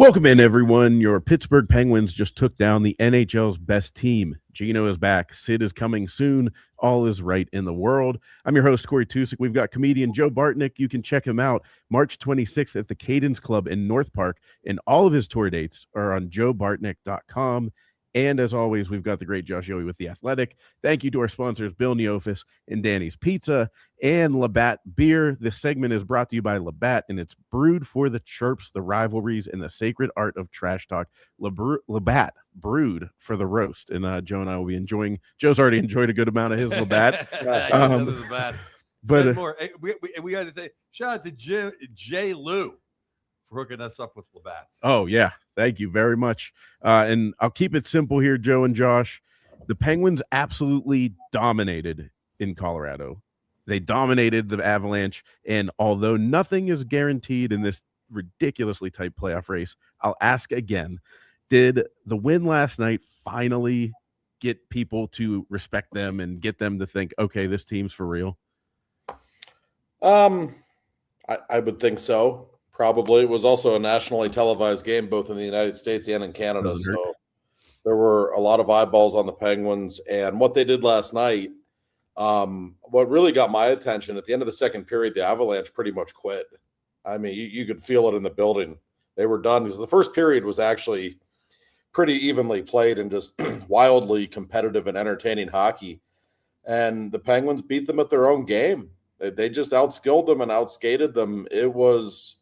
Welcome in, everyone. Your Pittsburgh Penguins just took down the NHL's best team. Gino is back. Sid is coming soon. All is right in the world. I'm your host, Corey Tusick. We've got comedian Joe Bartnick. You can check him out March 26th at the Cadence Club in North Park, and all of his tour dates are on joebartnick.com. And as always, we've got the great Josh Yowie with The Athletic. Thank you to our sponsors, Bill Neopus and Danny's Pizza and Labatt Beer. This segment is brought to you by Labatt, and it's brewed for the chirps, the rivalries, and the sacred art of trash talk. Labatt, brewed for the roast. And Joe and I will be enjoying. Joe's already enjoyed a good amount of his Labatt. But more. We got to say, shout out to Jay Lou for hooking us up with Labatt's. Oh, yeah. Thank you very much. And I'll keep it simple here, Joe and Josh. The Penguins absolutely dominated in Colorado. They dominated the Avalanche. And although nothing is guaranteed in this ridiculously tight playoff race, I'll ask again, did the win last night finally get people to respect them and get them to think, okay, this team's for real? I would think so. Probably. It was also a nationally televised game, both in the United States and in Canada. So there were a lot of eyeballs on the Penguins. And what they did last night, what really got my attention, at the end of the second period, the Avalanche pretty much quit. I mean, you could feel it in the building. They were done because the first period was actually pretty evenly played and just wildly competitive and entertaining hockey. And the Penguins beat them at their own game. They just outskilled them and outskated them. It was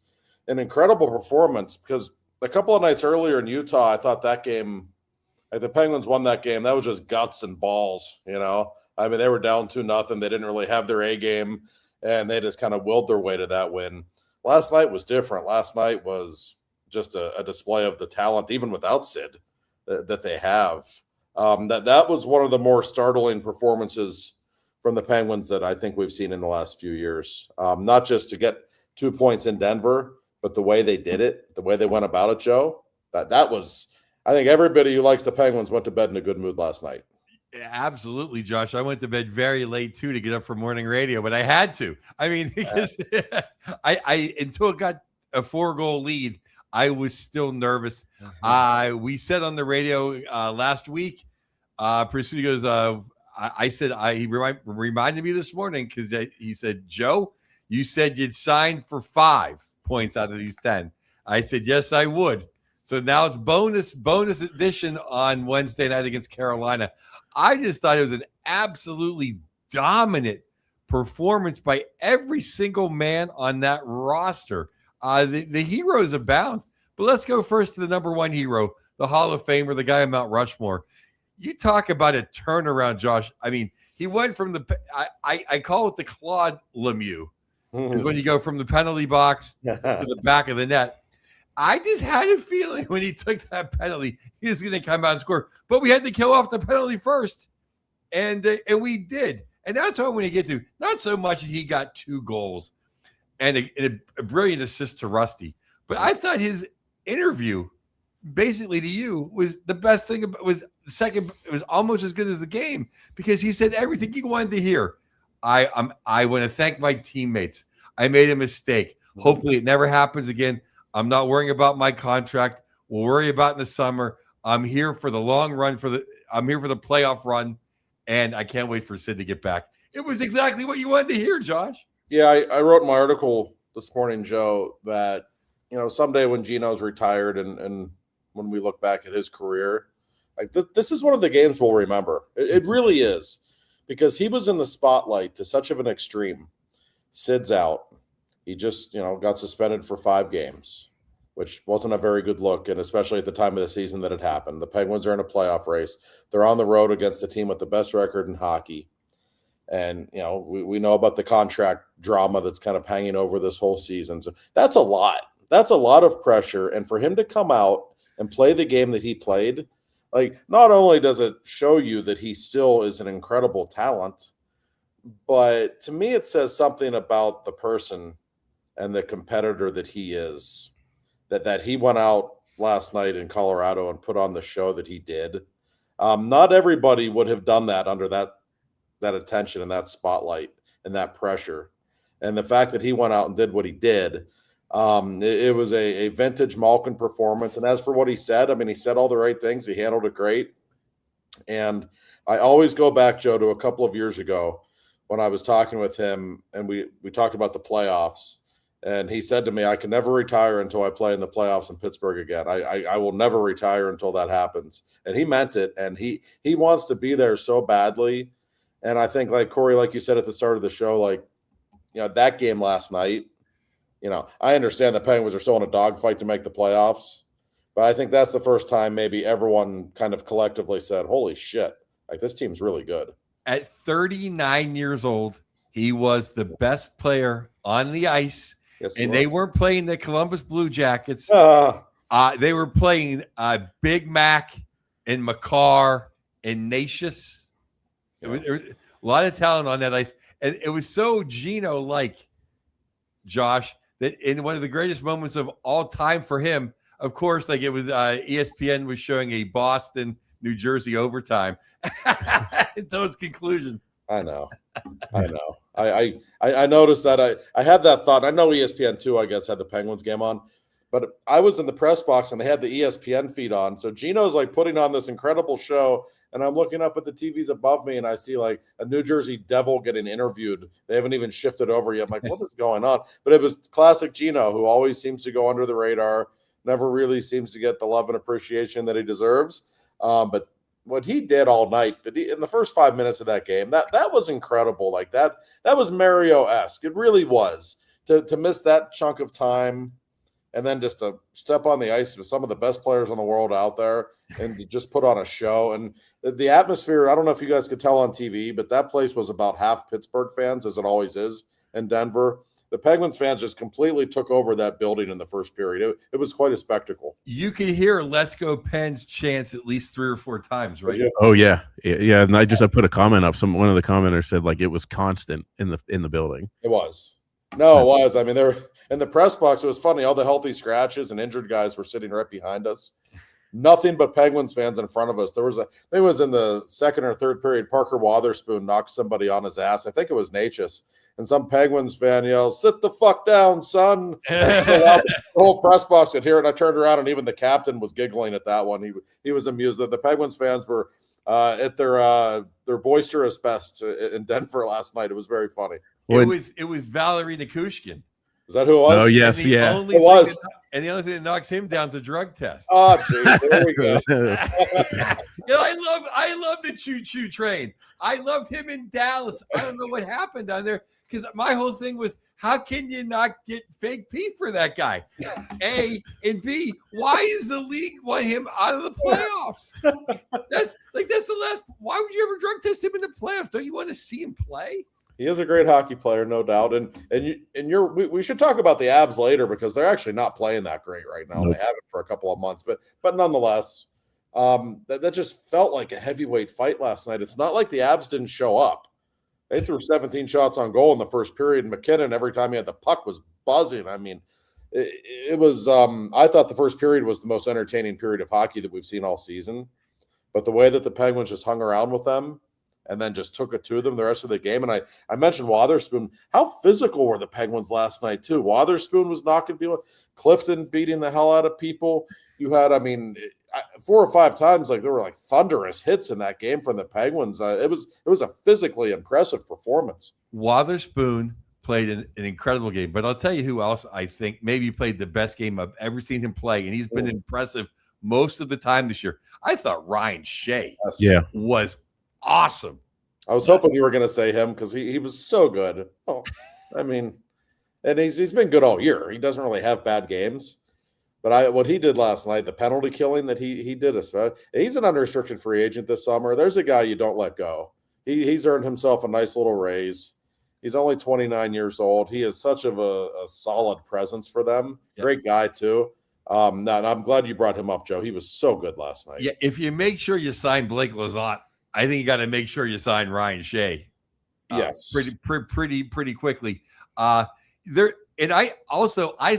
an incredible performance because a couple of nights earlier in Utah, I thought that game, like the Penguins won that game. That was just guts and balls, you know? I mean, they were down 2-0. They didn't really have their A game, and they just kind of willed their way to that win. Last night was different. Last night was just a display of the talent, even without Sid, that they have. That was one of the more startling performances from the Penguins that I think we've seen in the last few years. Not just to get 2 points in Denver, but the way they did it, the way they went about it, Joe, that was, I think everybody who likes the Penguins went to bed in a good mood last night. Absolutely, Josh. I went to bed very late too to get up for morning radio, but I had to. I mean, because I until it got a 4-goal lead, I was still nervous. We said on the radio last week, pretty soon he goes, I said, he reminded me this morning because he said, Joe, you said you'd sign for 5 points out of these 10. I said, yes, I would. So now it's bonus edition on Wednesday night against Carolina. I just thought it was an absolutely dominant performance by every single man on that roster. The heroes abound. But let's go first to the number one hero, the Hall of Famer, the guy on Mount Rushmore. You talk about a turnaround, Josh. I mean, he went from I call it the Claude Lemieux. Because when you go from the penalty box to the back of the net, I just had a feeling when he took that penalty, he was going to come out and score. But we had to kill off the penalty first, and we did. And that's what I'm going to get to. Not so much that he got 2 goals and a brilliant assist to Rusty, but I thought his interview, basically to you, was the best thing. It was the second. It was almost as good as the game because he said everything you wanted to hear. I want to thank my teammates. I made a mistake. Hopefully it never happens again. I'm not worrying about my contract. We'll worry about in the summer. I'm here for the long run. I'm here for the playoff run, and I can't wait for Sid to get back. It was exactly what you wanted to hear, Josh. Yeah, I wrote in my article this morning, Joe, that someday when Gino's retired and when we look back at his career, like this is one of the games we'll remember. It really is. Because he was in the spotlight to such of an extreme. Sid's out. He just, got suspended for 5 games, which wasn't a very good look, and especially at the time of the season that it happened. The Penguins are in a playoff race. They're on the road against the team with the best record in hockey. And, we know about the contract drama that's kind of hanging over this whole season. So that's a lot. That's a lot of pressure. And for him to come out and play the game that he played, like, not only does it show you that he still is an incredible talent, but to me it says something about the person and the competitor that he is, that he went out last night in Colorado and put on the show that he did. Not everybody would have done that under that attention and that spotlight and that pressure. And the fact that he went out and did what he did, It was a vintage Malkin performance. And as for what he said, I mean, he said all the right things. He handled it great. And I always go back, Joe, to a couple of years ago when I was talking with him and we talked about the playoffs. And he said to me, I can never retire until I play in the playoffs in Pittsburgh again. I will never retire until that happens. And he meant it. And he wants to be there so badly. And I think, like Corey, like you said at the start of the show, like, that game last night, I understand the Penguins are still in a dogfight to make the playoffs. But I think that's the first time maybe everyone kind of collectively said, holy shit, like this team's really good. At 39 years old, he was the best player on the ice. Yes, and they weren't playing the Columbus Blue Jackets. They were playing Big Mac and Makar and Neopus. It was a lot of talent on that ice. And it was so Gino-like, Josh, that in one of the greatest moments of all time for him, of course, like it was ESPN was showing a Boston, New Jersey overtime until its conclusion. I know. I noticed that. I had that thought. I know ESPN too, I guess, had the Penguins game on, but I was in the press box and they had the ESPN feed on. So Gino's like putting on this incredible show, and I'm looking up at the TVs above me and I see like a New Jersey Devil getting interviewed. They haven't even shifted over yet. I'm like, what is going on? But it was classic Gino, who always seems to go under the radar, never really seems to get the love and appreciation that he deserves. But what he did all night, but in the first 5 minutes of that game, that was incredible. Like that was Mario-esque. It really was. To miss that chunk of time and then just to step on the ice with some of the best players in the world out there and to just put on a show. And the atmosphere, I don't know if you guys could tell on TV, but that place was about half Pittsburgh fans, as it always is in Denver. The Penguins fans just completely took over that building in the first period. It was quite a spectacle. You could hear "Let's Go Pens" chants at least 3 or 4 times, right? Oh yeah. And I put a comment up. One of the commenters said like it was constant in the building. It was. No, it was. I mean, they were in the press box. It was funny. All the healthy scratches and injured guys were sitting right behind us. Nothing but Penguins fans in front of us. It was in the second or third period. Parker Wotherspoon knocked somebody on his ass. I think it was Neopus. And some Penguins fan yells, "Sit the fuck down, son." The whole press box could hear it. I turned around and even the captain was giggling at that one. He was amused that the Penguins fans were at their boisterous best in Denver last night. It was very funny. It was Valerie Nikushkin. Is that who it was? Oh, yes, yeah. It was. And the only thing that knocks him down is a drug test. Oh, jeez. There we go. I love the choo-choo train. I loved him in Dallas. I don't know what happened down there because my whole thing was, how can you not get fake P for that guy? A, and B, why is the league want him out of the playoffs? That's the last. Why would you ever drug test him in the playoffs? Don't you want to see him play? He is a great hockey player, no doubt. We should talk about the Avs later because they're actually not playing that great right now. Nope. They haven't for a couple of months, but nonetheless, that just felt like a heavyweight fight last night. It's not like the Avs didn't show up. They threw 17 shots on goal in the first period. McKinnon, every time he had the puck, was buzzing. I mean, it was. I thought the first period was the most entertaining period of hockey that we've seen all season. But the way that the Penguins just hung around with them and then just took it to them the rest of the game. And I mentioned Wotherspoon. How physical were the Penguins last night, too? Wotherspoon was knocking people. Clifton beating the hell out of people. You had, 4 or 5 times, like there were like thunderous hits in that game from the Penguins. It was a physically impressive performance. Wotherspoon played an incredible game. But I'll tell you who else I think maybe played the best game I've ever seen him play. And he's been impressive most of the time this year. I thought Ryan Shea was awesome. I was hoping you were going to say him because he was so good. And he's been good all year. He doesn't really have bad games. But what he did last night, the penalty killing that he did, he's an unrestricted free agent this summer. There's a guy you don't let go. He's earned himself a nice little raise. He's only 29 years old. He is such of a solid presence for them. Yep. Great guy, too. And I'm glad you brought him up, Joe. He was so good last night. Yeah, if you make sure you sign Blake Lizotte, I think you got to make sure you sign Ryan Shea. Yes, pretty quickly. I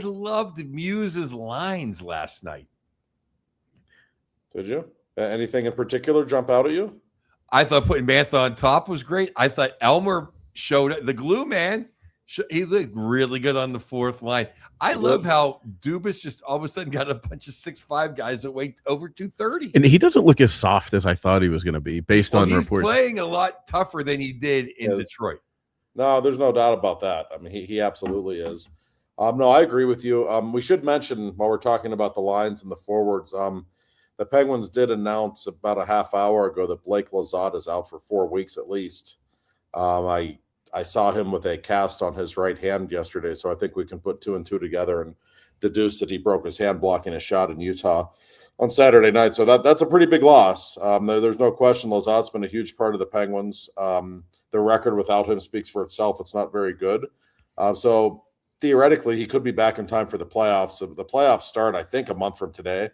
loved Muse's lines last night. Did you? Anything in particular jump out at you? I thought putting Mantha on top was great. I thought Elmer showed the glue man. He looked really good on the fourth line. I love how Dubas just all of a sudden got a bunch of 6'5" guys that weigh over 230. And he doesn't look as soft as I thought he was going to be based on he's reports. Playing a lot tougher than he did in Detroit. No, there's no doubt about that. I mean, he absolutely is. No, I agree with you. We should mention while we're talking about the lines and the forwards, the Penguins did announce about a half hour ago that Blake Lizotte is out for 4 weeks at least. I saw him with a cast on his right hand yesterday, so I think we can put 2 and 2 together and deduce that he broke his hand blocking a shot in Utah on Saturday night. So that's a pretty big loss. There's no question Lizotte's been a huge part of the Penguins. The record without him speaks for itself. It's not very good. So theoretically, he could be back in time for the playoffs. So the playoffs start, I think, a month from today.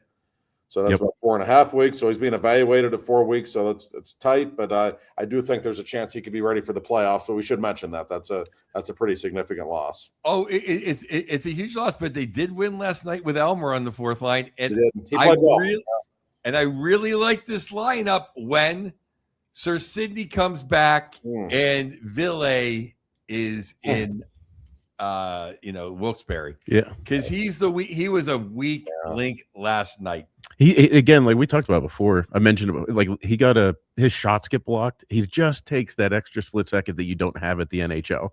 So that's about 4.5 weeks. So he's being evaluated at 4 weeks. So it's tight, but I do think there's a chance he could be ready for the playoffs. So we should mention that. That's a pretty significant loss. Oh, it's a huge loss, but they did win last night with Elmer on the fourth line, and I really like this lineup when Sir Sidney comes back and Ville is in. Wilkes-Barre. Yeah. Because he was a weak link last night. He again, like we talked about before, I mentioned about, like he got his shots get blocked. He just takes that extra split second that you don't have at the NHL,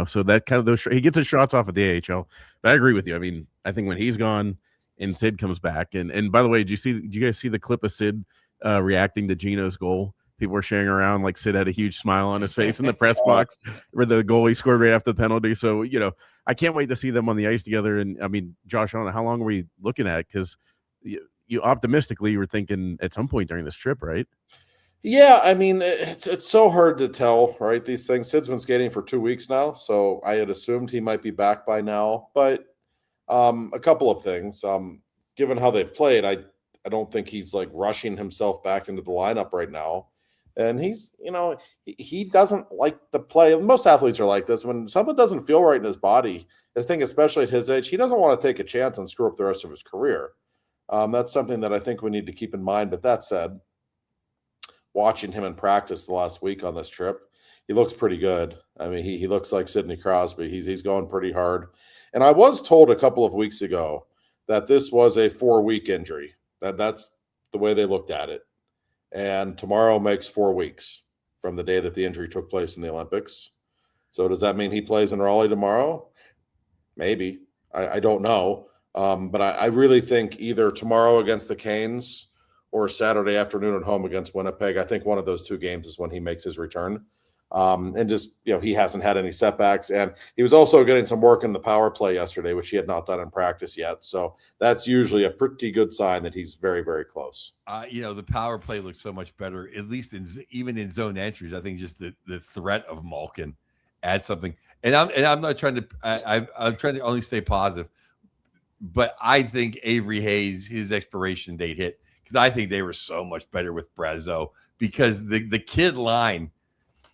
so that kind of he gets his shots off at the AHL. But I agree with you. I mean, I think when he's gone and Sid comes back, and by the way, did you guys see the clip of Sid reacting to Gino's goal? People were sharing around like Sid had a huge smile on his face in the press box where the goal he scored right after the penalty. So, I can't wait to see them on the ice together. And I mean, Josh, I don't know, how long are we looking at? Because you optimistically were thinking at some point during this trip, right? Yeah, I mean, it's so hard to tell, right? These things. Sid's been skating for 2 weeks now, so I had assumed he might be back by now. But a couple of things. Given how they've played, I don't think he's like rushing himself back into the lineup right now. And he's, he doesn't like the play. Most athletes are like this. When something doesn't feel right in his body, I think especially at his age, he doesn't want to take a chance and screw up the rest of his career. That's something that I think we need to keep in mind. But that said, watching him in practice the last week on this trip, he looks pretty good. I mean, he looks like Sidney Crosby. He's going pretty hard. And I was told a couple of weeks ago that this was a 4-week injury. That's the way they looked at it. And tomorrow makes 4 weeks from the day that the injury took place in the Olympics. So does that mean he plays in Raleigh tomorrow? Maybe. I don't know. But I really think either tomorrow against the Canes or Saturday afternoon at home against Winnipeg, I think one of those 2 games is when he makes his return. And just, he hasn't had any setbacks. And he was also getting some work in the power play yesterday, which he had not done in practice yet. So that's usually a pretty good sign that he's very, very close. The power play looks so much better, at least even in zone entries. I think just the threat of Malkin adds something. And I'm not trying to, I'm trying to only stay positive, but I think Avery Hayes, his expiration date hit, because I think they were so much better with Brazeau, because the kid line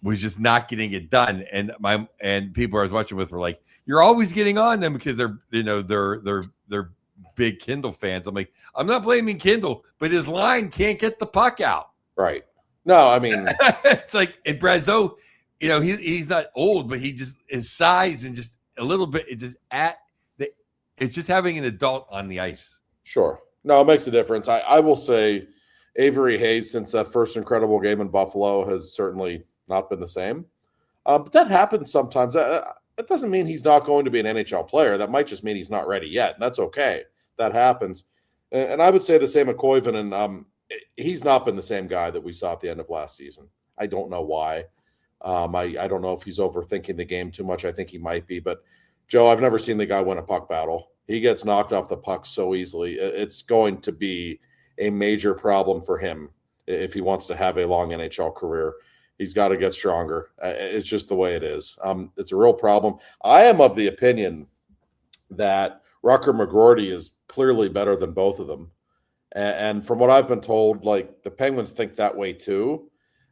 was just not getting it done. And people I was watching with were like, you're always getting on them because they're big Kindle fans. I'm like, I'm not blaming Kindle, but his line can't get the puck out. Right. No, I mean, it's like, and Brazeau, he's not old, but he just, his size and just a little bit, it's just having an adult on the ice. Sure. No, it makes a difference. I will say Avery Hayes, since that first incredible game in Buffalo, has certainly not been the same. But that happens sometimes. That doesn't mean he's not going to be an NHL player. That might just mean he's not ready yet. And that's okay. That happens. And I would say the same of Koivu. And he's not been the same guy that we saw at the end of last season. I don't know why. I don't know if he's overthinking the game too much. I think he might be. But, Joe, I've never seen the guy win a puck battle. He gets knocked off the puck so easily. It's going to be a major problem for him if he wants to have a long NHL career. He's got to get stronger. It's just the way it is. It's a real problem. I am of the opinion that Rucker McGroarty is clearly better than both of them. And from what I've been told, like the Penguins think that way too.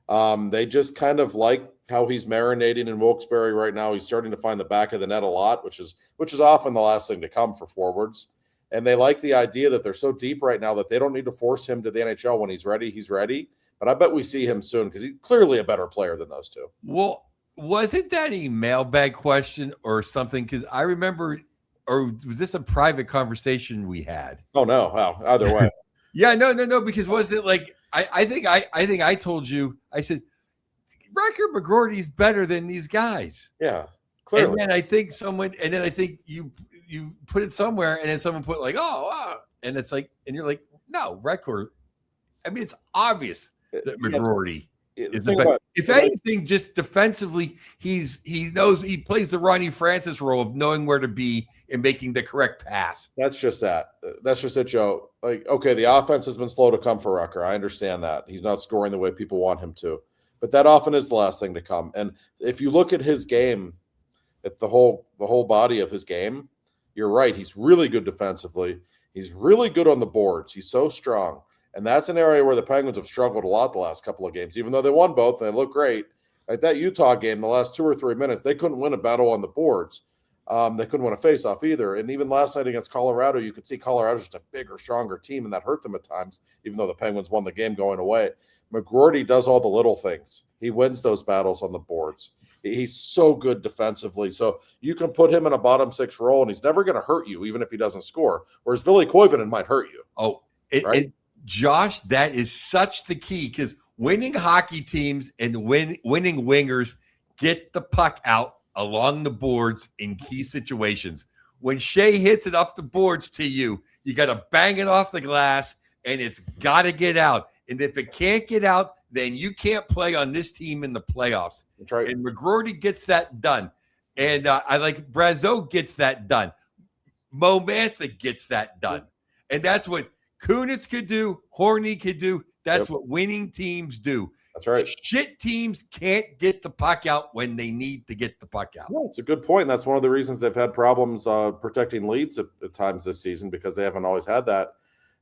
They just kind of like how he's marinating in Wilkes-Barre right now. He's starting to find the back of the net a lot, which is often the last thing to come for forwards. And they like the idea that they're so deep right now that they don't need to force him to the NHL. When he's ready, he's ready. But I bet we see him soon because he's clearly a better player than those two. Well, wasn't that a mailbag question or something? Because I remember, or was this a private conversation we had? Oh no, wow. Either way. Yeah, no. Because wasn't it like I think I told you, I said Riker McGroarty's better than these guys. Yeah, clearly. And then I think you put it somewhere, and then someone put like, and it's like, and you're like, no, Riker. I mean, it's obvious that McGroarty is the best. If anything, just defensively, he knows, he plays the Ronnie Francis role of knowing where to be and making the correct pass. That's just it, Joe. Like, okay, the offense has been slow to come for Rucker. I understand that. He's not scoring the way people want him to. But that often is the last thing to come. And if you look at his game, at the whole body of his game, you're right. He's really good defensively. He's really good on the boards. He's so strong. And that's an area where the Penguins have struggled a lot the last couple of games, even though they won both and they look great. Like that Utah game, the last 2 or 3 minutes, they couldn't win a battle on the boards. They couldn't win a faceoff either. And even last night against Colorado, you could see Colorado's just a bigger, stronger team, and that hurt them at times, even though the Penguins won the game going away. McGroarty does all the little things. He wins those battles on the boards. He's so good defensively. So you can put him in a bottom 6 role, and he's never going to hurt you, even if he doesn't score. Whereas Ville Koivunen might hurt you. Right? Josh, that is such the key, because winning hockey teams and winning wingers get the puck out along the boards in key situations. When Shea hits it up the boards to you, you got to bang it off the glass, and it's got to get out. And if it can't get out, then you can't play on this team in the playoffs. That's right. And McGroarty gets that done. And I like Brazeau gets that done. Mo Mantha gets that done. And that's what Kunitz could do, Horny could do. That's what winning teams do. That's right. Shit teams can't get the puck out when they need to get the puck out. Well, it's a good point. And that's one of the reasons they've had problems protecting leads at times this season, because they haven't always had that.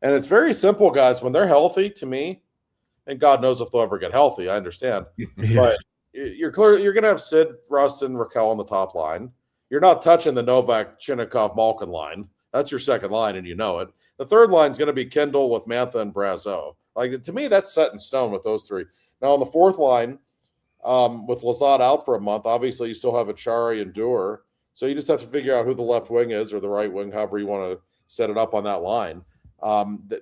And it's very simple, guys. When they're healthy, to me, and God knows if they'll ever get healthy, I understand. But you're going to have Sid, Rust, and Raquel on the top line. You're not touching the Novak, Chinnikov, Malkin line. That's your second line, and you know it. The third line is going to be Kendall with Mantha and Brazeau. Like, to me, that's set in stone with those three. Now, on the fourth line, with Lazat out for a month, obviously you still have Achari and Dewar. So you just have to figure out who the left wing is, or the right wing, however you want to set it up on that line.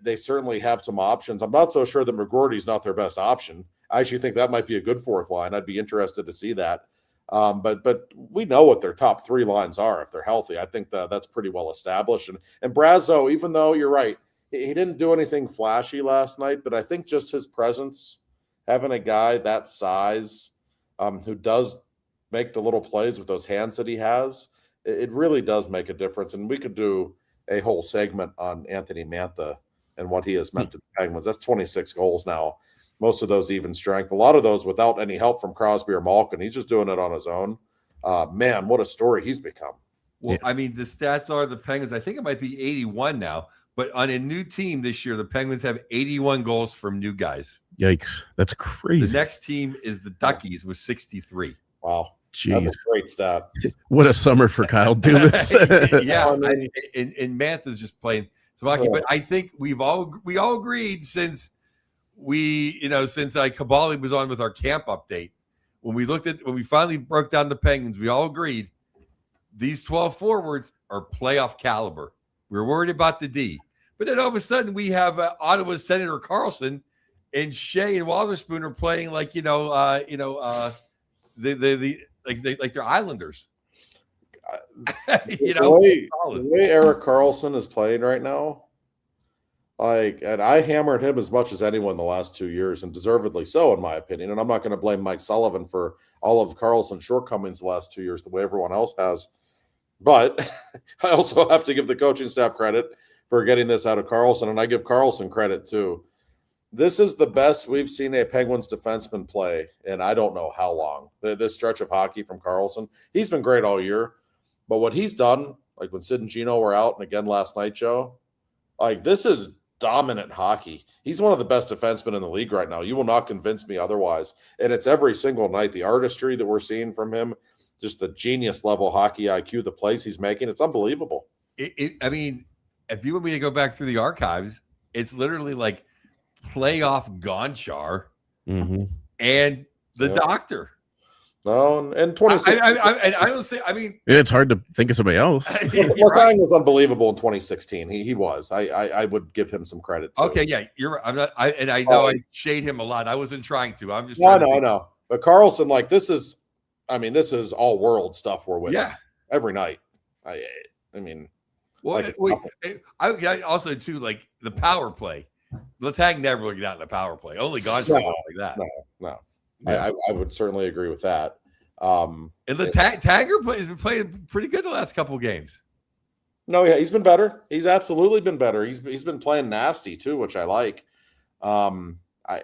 They certainly have some options. I'm not so sure that McGroarty's not their best option. I actually think that might be a good fourth line. I'd be interested to see that. But we know what their top 3 lines are if they're healthy. I think that's pretty well established. And Brazeau, even though you're right, he didn't do anything flashy last night, but I think just his presence, having a guy that size who does make the little plays with those hands that he has, it really does make a difference. And we could do a whole segment on Anthony Mantha and what he has meant to the Penguins. That's 26 goals now. Most of those even strength. A lot of those without any help from Crosby or Malkin. He's just doing it on his own. Man, what a story he's become. Well, I mean, the stats are the Penguins, I think it might be 81 now, but on a new team this year, the Penguins have 81 goals from new guys. Yikes. That's crazy. The next team is the Duckies with 63. Wow. Jeez. That's a great stat. What a summer for Kyle Dubas. Yeah, and Mantha's just playing some hockey. But I think we all agreed since Kabali was on with our camp update, when we finally broke down the Penguins, we all agreed these 12 forwards are playoff caliber. We were worried about the D, but then all of a sudden we have Ottawa's Senator Carlson and Shea and Wotherspoon are playing like they're Islanders. The way Erik Karlsson is playing right now, and I hammered him as much as anyone the last 2 years, and deservedly so, in my opinion. And I'm not going to blame Mike Sullivan for all of Karlsson's shortcomings the last 2 years, the way everyone else has. But I also have to give the coaching staff credit for getting this out of Karlsson, and I give Karlsson credit too. This is the best we've seen a Penguins defenseman play in I don't know how long. This stretch of hockey from Karlsson. He's been great all year. But what he's done, like when Sid and Gino were out, and again last night, Joe, like this is dominant hockey. He's one of the best defensemen in the league right now. You will not convince me otherwise. And it's every single night. The artistry that we're seeing from him, just the genius level hockey IQ, the plays he's making, it's unbelievable. I mean, if you want me to go back through the archives, it's literally like playoff Gonchar and the doctor. No, and 2016. I don't say. I mean, It's hard to think of somebody else. Letang was unbelievable in 2016. He was. I would give him some credit too. Okay, yeah, you're right. I'm not. I know I shade him a lot. I wasn't trying to. I'm just. No, I know. But Carlson, like this is all world stuff we're witnessing every night. I mean, well, like I also too like the power play. Letang never looked out in the power play. Only Gonchar like that. No. Yeah. I would certainly agree with that. And the Tagger has been playing pretty good the last couple of games. No, yeah, he's been better. He's absolutely been better. He's been playing nasty too, which I like. I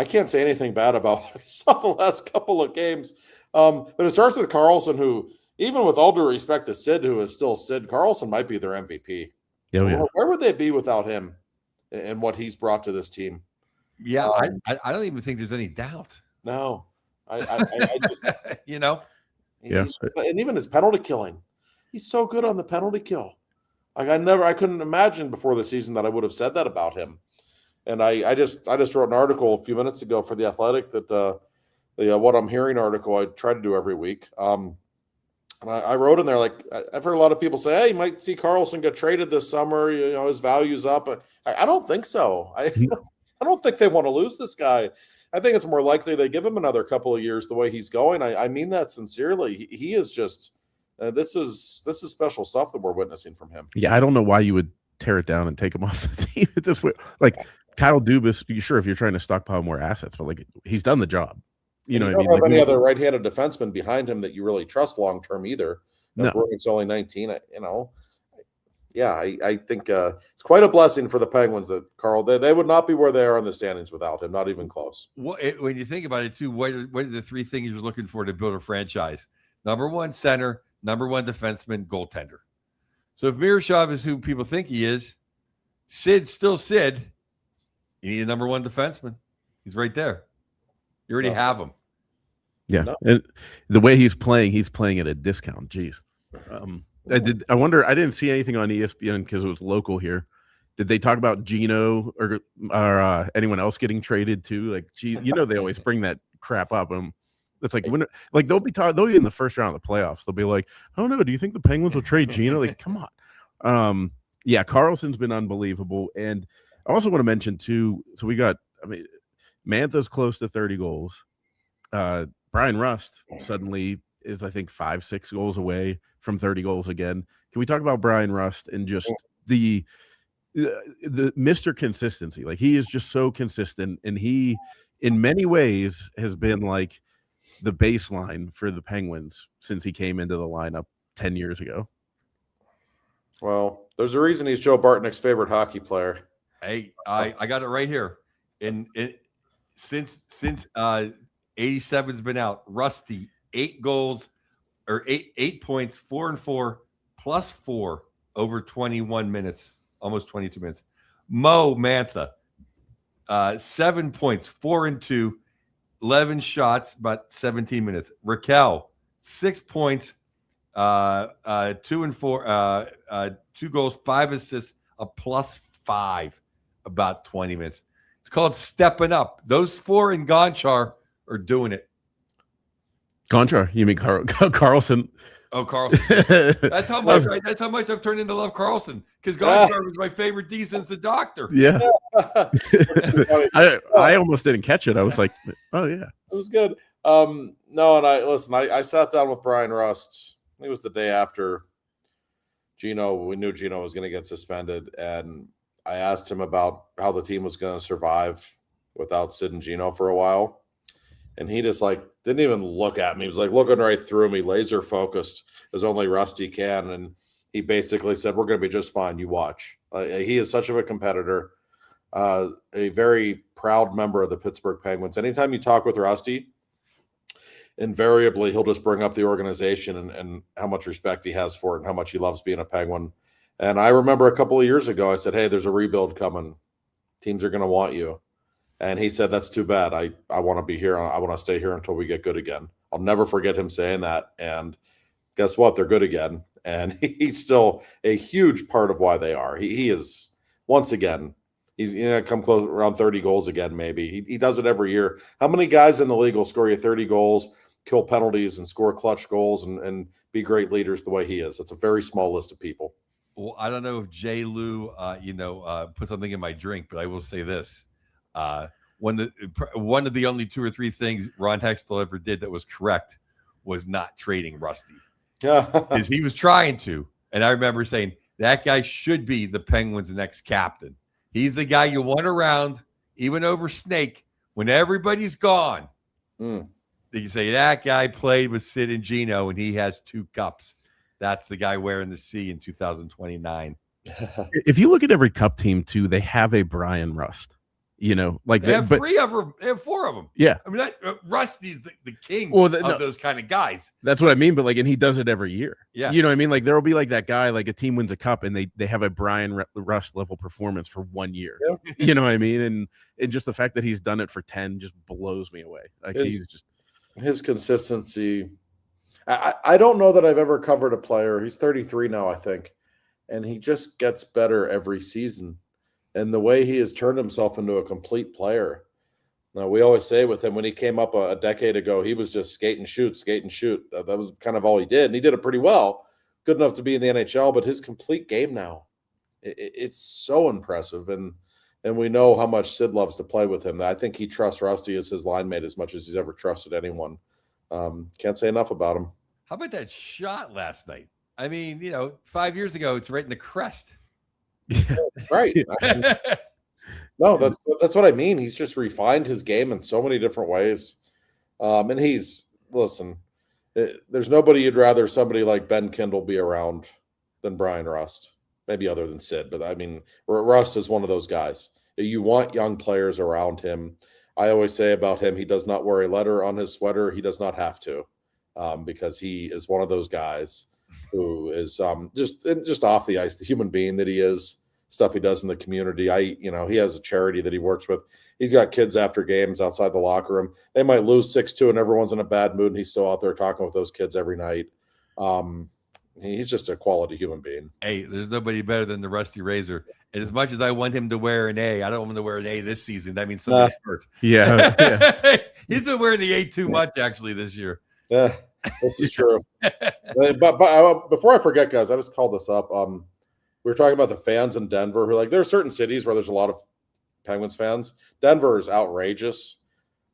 can't say anything bad about what I saw the last couple of games. But it starts with Carlson, who, even with all due respect to Sid, who is still Sid, Carlson might be their MVP. Yeah. Where would they be without him and what he's brought to this team? Yeah, I don't even think there's any doubt. No, I just, and even his penalty killing, he's so good on the penalty kill. Like I couldn't imagine before the season that I would have said that about him. And I just wrote an article a few minutes ago for The Athletic that the What I'm Hearing article I try to do every week. And I wrote in there, like, I've heard a lot of people say, hey, you might see Carlson get traded this summer. His value's up. I don't think so. I don't think they want to lose this guy. I think it's more likely they give him another couple of years the way he's going. I mean that sincerely. He is just this is special stuff that we're witnessing from him. Yeah, I don't know why you would tear it down and take him off the team at this way. Like Kyle Dubas, sure, if you're trying to stockpile more assets, but like he's done the job. You know, don't have any other right-handed defenseman behind him that you really trust long term either. No. Bruin's only 19. Yeah, I think it's quite a blessing for the Penguins that Carl. They would not be where they are in the standings without him, not even close. When you think about it, too, what are the three things you're looking for to build a franchise? Number one, center. Number one, defenseman, goaltender. So if Miroshov is who people think he is, Sid's still Sid. You need a number one defenseman. He's right there. You already have him. Yeah, and the way he's playing at a discount. Jeez. I wonder. I didn't see anything on ESPN because it was local here. Did they talk about Gino or anyone else getting traded too? Like, geez, they always bring that crap up. It's like they'll be in the first round of the playoffs. They'll be like, oh no, do you think the Penguins will trade Gino? Like, come on. Yeah, Carlson's been unbelievable, and I also want to mention too. So we got. Mantha's close to 30 goals. Brian Rust suddenly is, I think, 5-6 goals away from 30 goals again. Can we talk about Brian Rust and just the Mr. Consistency? Like, he is just so consistent, and he, in many ways, has been like the baseline for the Penguins since he came into the lineup 10 years ago. Well, there's a reason he's Joe Bartnick's favorite hockey player. Hey, I got it right here. Since 87's been out, Rusty 8 goals or 8 points, 4 and 4 plus 4 over 21 minutes, almost 22 minutes. Mo Mantha 7 points, 4 and 2, 11 shots, about 17 minutes. Raquel 6 points, 2 and 4, 2 goals, 5 assists, a plus 5, about 20 minutes. It's called stepping up. Those 4 in Gonchar are doing it. Gonchar? You mean Carlson? Oh, Carlson. That's how much. That's how much I've turned into love Carlson, because Gonchar was my favorite D since the doctor. Yeah. I almost didn't catch it. I was like, oh yeah, it was good. No, and I sat down with Brian Rust. I think it was the day after Gino. We knew Gino was going to get suspended, and I asked him about how the team was going to survive without Sid and Gino for a while. And he just didn't even look at me. He was looking right through me, laser focused as only Rusty can. And he basically said, we're going to be just fine. You watch. He is such of a competitor, a very proud member of the Pittsburgh Penguins. Anytime you talk with Rusty, invariably he'll just bring up the organization and how much respect he has for it and how much he loves being a Penguin. And I remember a couple of years ago, I said, hey, there's a rebuild coming. Teams are going to want you. And he said, that's too bad. I want to be here. I want to stay here until we get good again. I'll never forget him saying that. And guess what? They're good again. And he's still a huge part of why they are. He is, once again, He's come close around 30 goals again. Maybe he does it every year. How many guys in the league will score you 30 goals, kill penalties, and score clutch goals and be great leaders the way he is? It's a very small list of people. Well, I don't know if J. Lou, put something in my drink, but I will say this: one of the only 2 or 3 things Ron Hextall ever did that was correct was not trading Rusty, because he was trying to. And I remember saying that guy should be the Penguins' next captain. He's the guy you want around, even over Snake, when everybody's gone. You can say that guy played with Sid and Gino, and he has 2 cups. That's the guy wearing the C in 2029. If you look at every Cup team too, they have a Brian Rust. Like they have 3 of them. They have 4 of them. Yeah, I mean, Rusty's the king of those kind of guys. That's what I mean. But and he does it every year. Yeah, you know what I mean. Like there will be like that guy, like a team wins a cup and they have a Brian Rust level performance for 1 year. Yeah. You know what I mean? And just the fact that he's done it for 10 just blows me away. Like his consistency. I don't know that I've ever covered a player. He's 33 now, I think, and he just gets better every season. And the way he has turned himself into a complete player. Now, we always say with him, when he came up a decade ago, he was just skate and shoot. That was kind of all he did. And he did it pretty well, good enough to be in the NHL. But his complete game now, it's so impressive. And we know how much Sid loves to play with him. I think he trusts Rusty as his line mate as much as he's ever trusted anyone. Can't say enough about him. How about that shot last night? I mean, 5 years ago, it's right in the crest. Yeah, right. No, that's what I mean. He's just refined his game in so many different ways. And there's nobody you'd rather somebody like Ben Kindle be around than Brian Rust. Maybe other than Sid, but I mean, Rust is one of those guys. You want young players around him. I always say about him, he does not wear a letter on his sweater. He does not have to, because he is one of those guys who is just off the ice, the human being that he is, stuff he does in the community. He has a charity that he works with. He's got kids after games outside the locker room. They might lose 6-2 and everyone's in a bad mood, and he's still out there talking with those kids every night. He's just a quality human being. Hey, there's nobody better than the Rusty Razor. And as much as I want him to wear an A, I don't want him to wear an A this season. That means somebody's hurt. Yeah. He's been wearing the A too much, actually, this year. Yeah, this is true. but before I forget, guys, I just called this up. We were talking about the fans in Denver who, there are certain cities where there's a lot of Penguins fans. Denver is outrageous.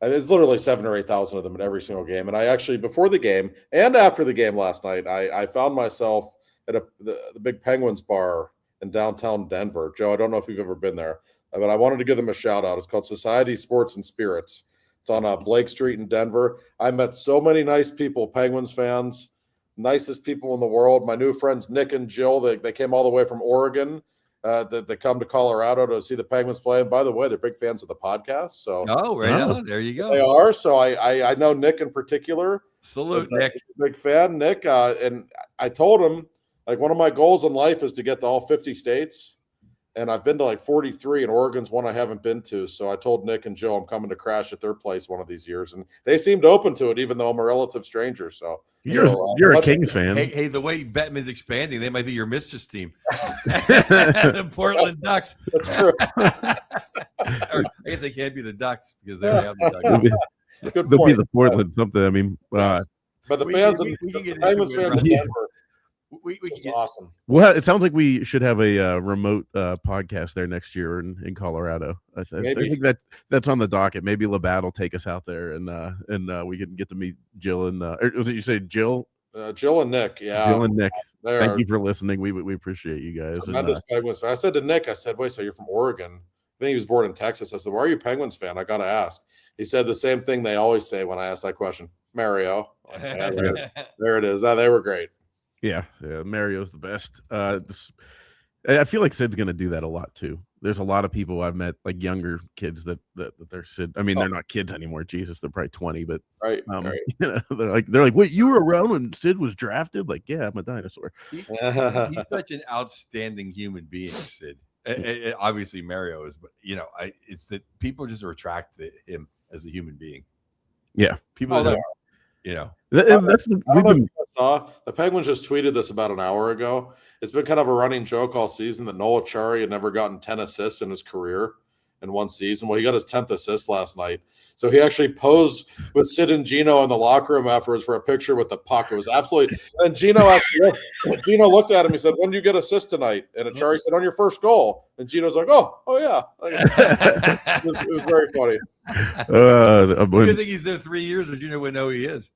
It's literally 7,000 or 8,000 of them at every single game. And I actually, before the game and after the game last night, I found myself at the Big Penguins bar in downtown Denver. Joe, I don't know if you've ever been there, but I wanted to give them a shout out. It's called Society Sports and Spirits. It's on Blake Street in Denver. I met so many nice people, Penguins fans, nicest people in the world. My new friends, Nick and Jill, they came all the way from Oregon. They come to Colorado to see the Penguins play. And by the way, they're big fans of the podcast. So on. There you go. They are. So I know Nick in particular. Salute, Nick. Big fan, Nick. And I told him, one of my goals in life is to get to all 50 states. And I've been to 43, and Oregon's one I haven't been to. So I told Nick and Joe I'm coming to crash at their place one of these years. And they seemed open to it, even though I'm a relative stranger. So you're a Kings fan. Hey, the way Bettman's expanding, they might be your mistress team. The Portland Ducks. That's true. I guess they can't be the Ducks because they have the Ducks. They'll be the Portland something. I mean, yes. But the Penguins fans in Denver, it's awesome. Well, it sounds like we should have a remote podcast there next year in Colorado. I think that's on the docket. Maybe Labatt will take us out there, and we can get to meet Jill and was it you say Jill? Jill and Nick, yeah. Jill and Nick. Thank you for listening. We appreciate you guys. Tremendous Penguins fan. I said to Nick, wait, so you're from Oregon? I think he was born in Texas. I said, why are you a Penguins fan? I got to ask. He said the same thing they always say when I ask that question. Mario. There it is. They were great. Yeah, Mario's the best. I feel like Sid's going to do that a lot too. There's a lot of people I've met, younger kids that they're Sid. I mean, they're not kids anymore. Jesus, they're probably 20, but right. They're like, wait, you were around when Sid was drafted? Yeah, I'm a dinosaur. He's such an outstanding human being, Sid. Obviously, Mario is, but it's that people just attract him as a human being. Yeah, people. You know, I don't know if you saw, the Penguins just tweeted this about an hour ago. It's been kind of a running joke all season that Noah Chari had never gotten 10 assists in his career in one season. Well, he got his 10th assist last night. So he actually posed with Sid and Gino in the locker room afterwards for a picture with the puck. It was absolutely – and Gino looked at him. He said, when did you get assist tonight? And Chari said, on your first goal. And Gino's like, oh yeah. It was very funny. Good thing he's there 3 years and Gino would know who he is.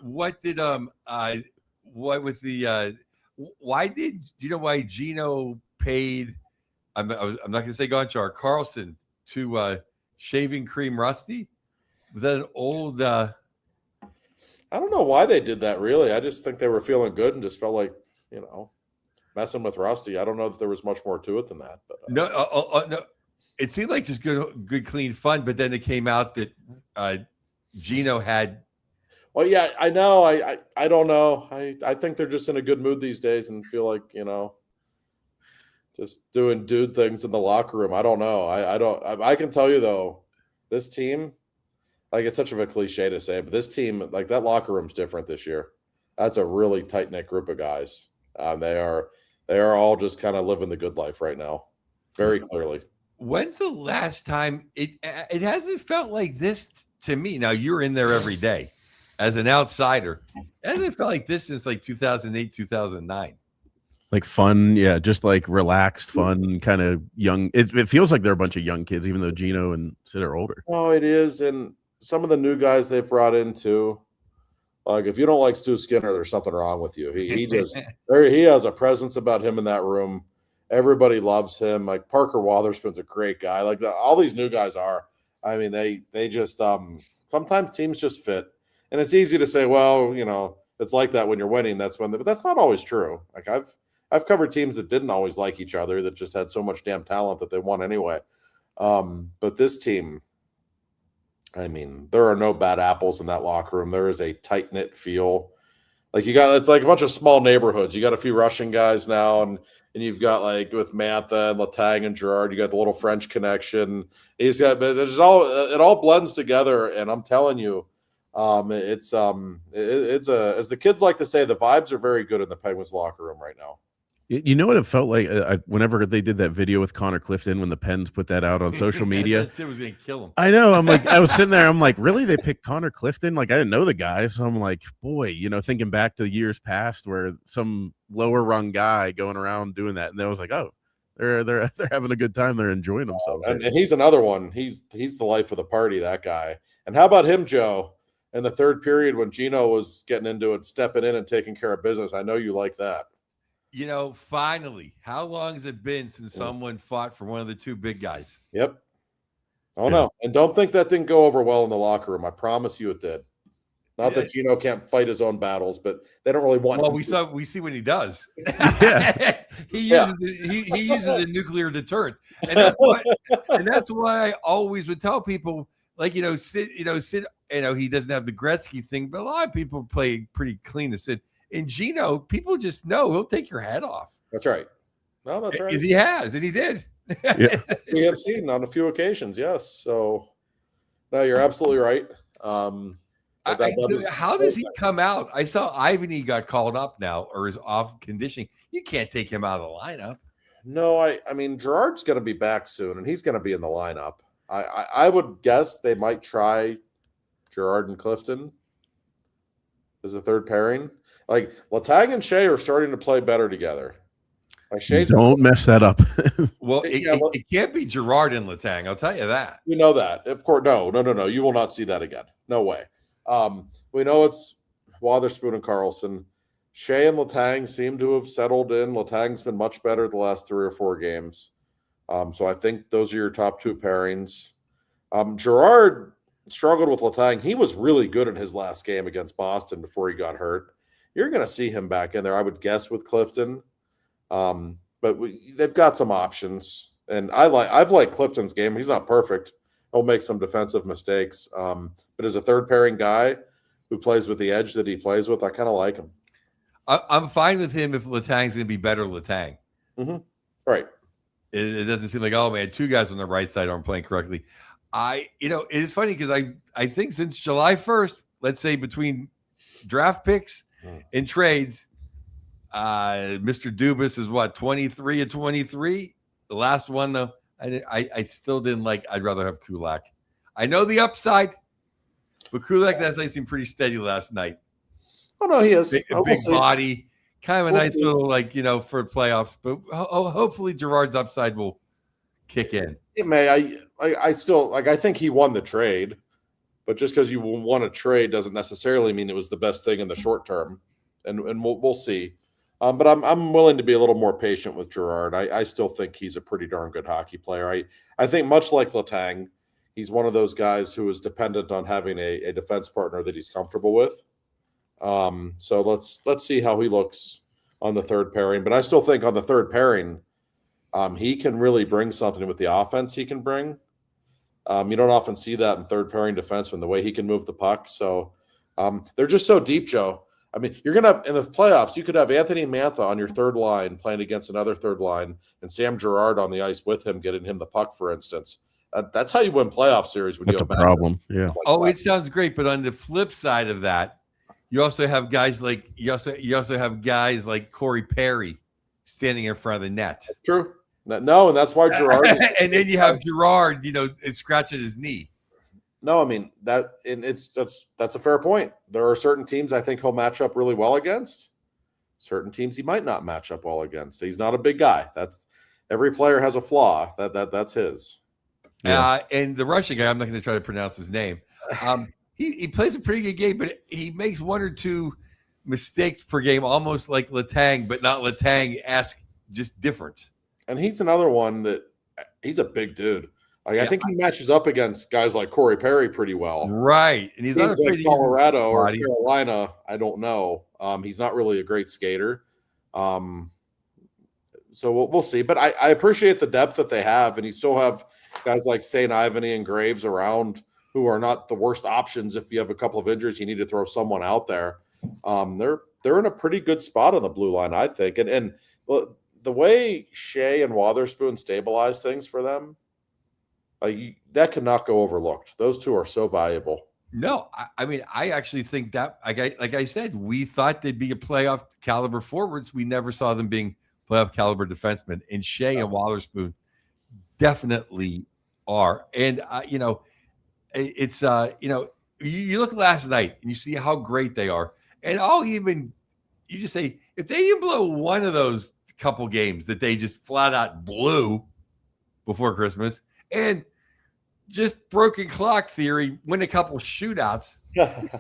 What did what with the why did you know why Gino paid I'm not gonna say Gonchar Carlson to Shaving Cream Rusty? Was that an old I don't know why they did that really. I just think they were feeling good and just felt like, you know, messing with Rusty. I don't know that there was much more to it than that. But no, it seemed like just good clean fun, but then it came out that Gino had. Well, yeah, I know. I don't know. I think they're just in a good mood these days and feel like, you know, just doing dude things in the locker room. I don't know. I can tell you though, this team, like it's such of a cliche to say, but this team, like that locker room's different this year. That's a really tight knit group of guys. They are all just kind of living the good life right now, very clearly. When's the last time it hasn't felt like this to me? Now you're in there every day as an outsider. It hasn't felt like this since like 2008, 2009. Like fun, yeah, just like relaxed, fun, kind of young. It feels like they're a bunch of young kids, even though Gino and Sid are older. Oh, it is, and some of the new guys they've brought in too. Like if you don't like Stu Skinner, there's something wrong with you. He just he has a presence about him in that room. Everybody loves him. Like Parker Wotherspoon's a great guy. Like all these new guys are. I mean, they just sometimes teams just fit, and it's easy to say, well, you know, it's like that when you're winning. That's when, but that's not always true. Like I've covered teams that didn't always like each other, that just had so much damn talent that they won anyway. But this team, I mean, there are no bad apples in that locker room. There is a tight knit feel. Like it's like a bunch of small neighborhoods. You got a few Russian guys now, and you've got like with Mantha and Letang and Gerard, you got the little French connection. It all blends together, and I'm telling you, it's as the kids like to say, the vibes are very good in the Penguins locker room right now. You know what it felt like whenever they did that video with Connor Clifton when the Pens put that out on social media. That shit was gonna kill him. I know. I'm like, I was sitting there. I'm like, really? They picked Connor Clifton? Like, I didn't know the guy. So I'm like, boy, you know, thinking back to years past where some lower rung guy going around doing that, and I was like, oh, they're having a good time. They're enjoying themselves. And he's another one. He's the life of the party. That guy. And how about him, Joe? In the third period when Gino was getting into it, stepping in and taking care of business. I know you like that. You know, finally, how long has it been since someone fought for one of the two big guys? Yep. Oh, no. And don't think that didn't go over well in the locker room. I promise you it did. Not that Gino can't fight his own battles, but they don't really want. Well, we see what he does. Yeah. he uses a nuclear deterrent. And that's why I always would tell people, like, Sid, he doesn't have the Gretzky thing, but a lot of people play pretty clean to Sid. And Gino, people just know he'll take your head off. That's right. No, that's right. Because he has, and he did. Yeah. We have seen on a few occasions, yes. So, no, you're absolutely right. How does he come out? I saw Ivany got called up now, or is off conditioning. You can't take him out of the lineup. No, I mean, Gerard's going to be back soon, and he's going to be in the lineup. I would guess they might try Gerard and Clifton as a third pairing. Like Letang and Shea are starting to play better together. Like Shea's don't mess that up. Well, it can't be Gerard and Letang. I'll tell you that. You know that, of course. No. You will not see that again. No way. We know it's Wotherspoon and Carlson. Shea and Letang seem to have settled in. Letang's been much better the last 3 or 4 games. So I think those are your top 2 pairings. Gerard struggled with Letang. He was really good in his last game against Boston before he got hurt. You're going to see him back in there, I would guess, with Clifton. But they've got some options. And I've liked Clifton's game. He's not perfect. He'll make some defensive mistakes. But as a third pairing guy who plays with the edge that he plays with, I kind of like him. I'm fine with him if Letang's going to be better Letang. Mm-hmm. Right. It doesn't seem like, oh, man, 2 guys on the right side aren't playing correctly. it's funny because I think since July 1st, let's say between draft picks and trades, Mr. Dubas is what, 23 and 23. The last one though, I still didn't like. I'd rather have Kulak. I know the upside, but Kulak, that seemed pretty steady last night. Oh no, he is Big body, kind of a nice little for playoffs. But hopefully Gerard's upside will kick in. It may. I still I think he won the trade, but just because you won a trade doesn't necessarily mean it was the best thing in the short term, and we'll see. But I'm willing to be a little more patient with Gerard. I still think he's a pretty darn good hockey player. I think much like Letang, he's one of those guys who is dependent on having a defense partner that he's comfortable with. So let's see how he looks on the third pairing. But I still think on the third pairing, he can really bring something with the offense he can bring. You don't often see that in third pairing defensemen, the way he can move the puck. So they're just so deep, Joe. I mean, you're going to have in the playoffs, you could have Anthony Mantha on your third line playing against another third line and Sam Girard on the ice with him, getting him the puck, for instance. That's how you win playoff series. That's a problem. Yeah. It sounds great. But on the flip side of that, you also have guys like Corey Perry standing in front of the net. That's true. No, and that's why Girard. And then you have Girard, scratching his knee. No, I mean that's a fair point. There are certain teams I think he'll match up really well against. Certain teams he might not match up well against. He's not a big guy. That's every player has a flaw. That's his. Yeah. And the Russian guy, I'm not going to try to pronounce his name. He plays a pretty good game, but he makes one or two mistakes per game, almost like Letang, but not Letang-esque, just different. And he's another one that he's a big dude. I think he matches up against guys like Corey Perry pretty well. Right. And he's not afraid like Colorado or Carolina. I don't know. He's not really a great skater. So we'll see. But I appreciate the depth that they have. And you still have guys like St. Ivany and Graves around who are not the worst options. If you have a couple of injuries, you need to throw someone out there. They're in a pretty good spot on the blue line, I think. And the way Shea and Wotherspoon stabilize things for them, that cannot go overlooked. Those two are so valuable. No, I mean, I actually think that, like I said, we thought they'd be a playoff caliber forwards. We never saw them being playoff caliber defensemen. And Shea and Wotherspoon definitely are. And, it's, you look last night and you see how great they are. And you just say, if they didn't blow one of those couple games that they just flat out blew before Christmas, and just broken clock theory, win a couple shootouts,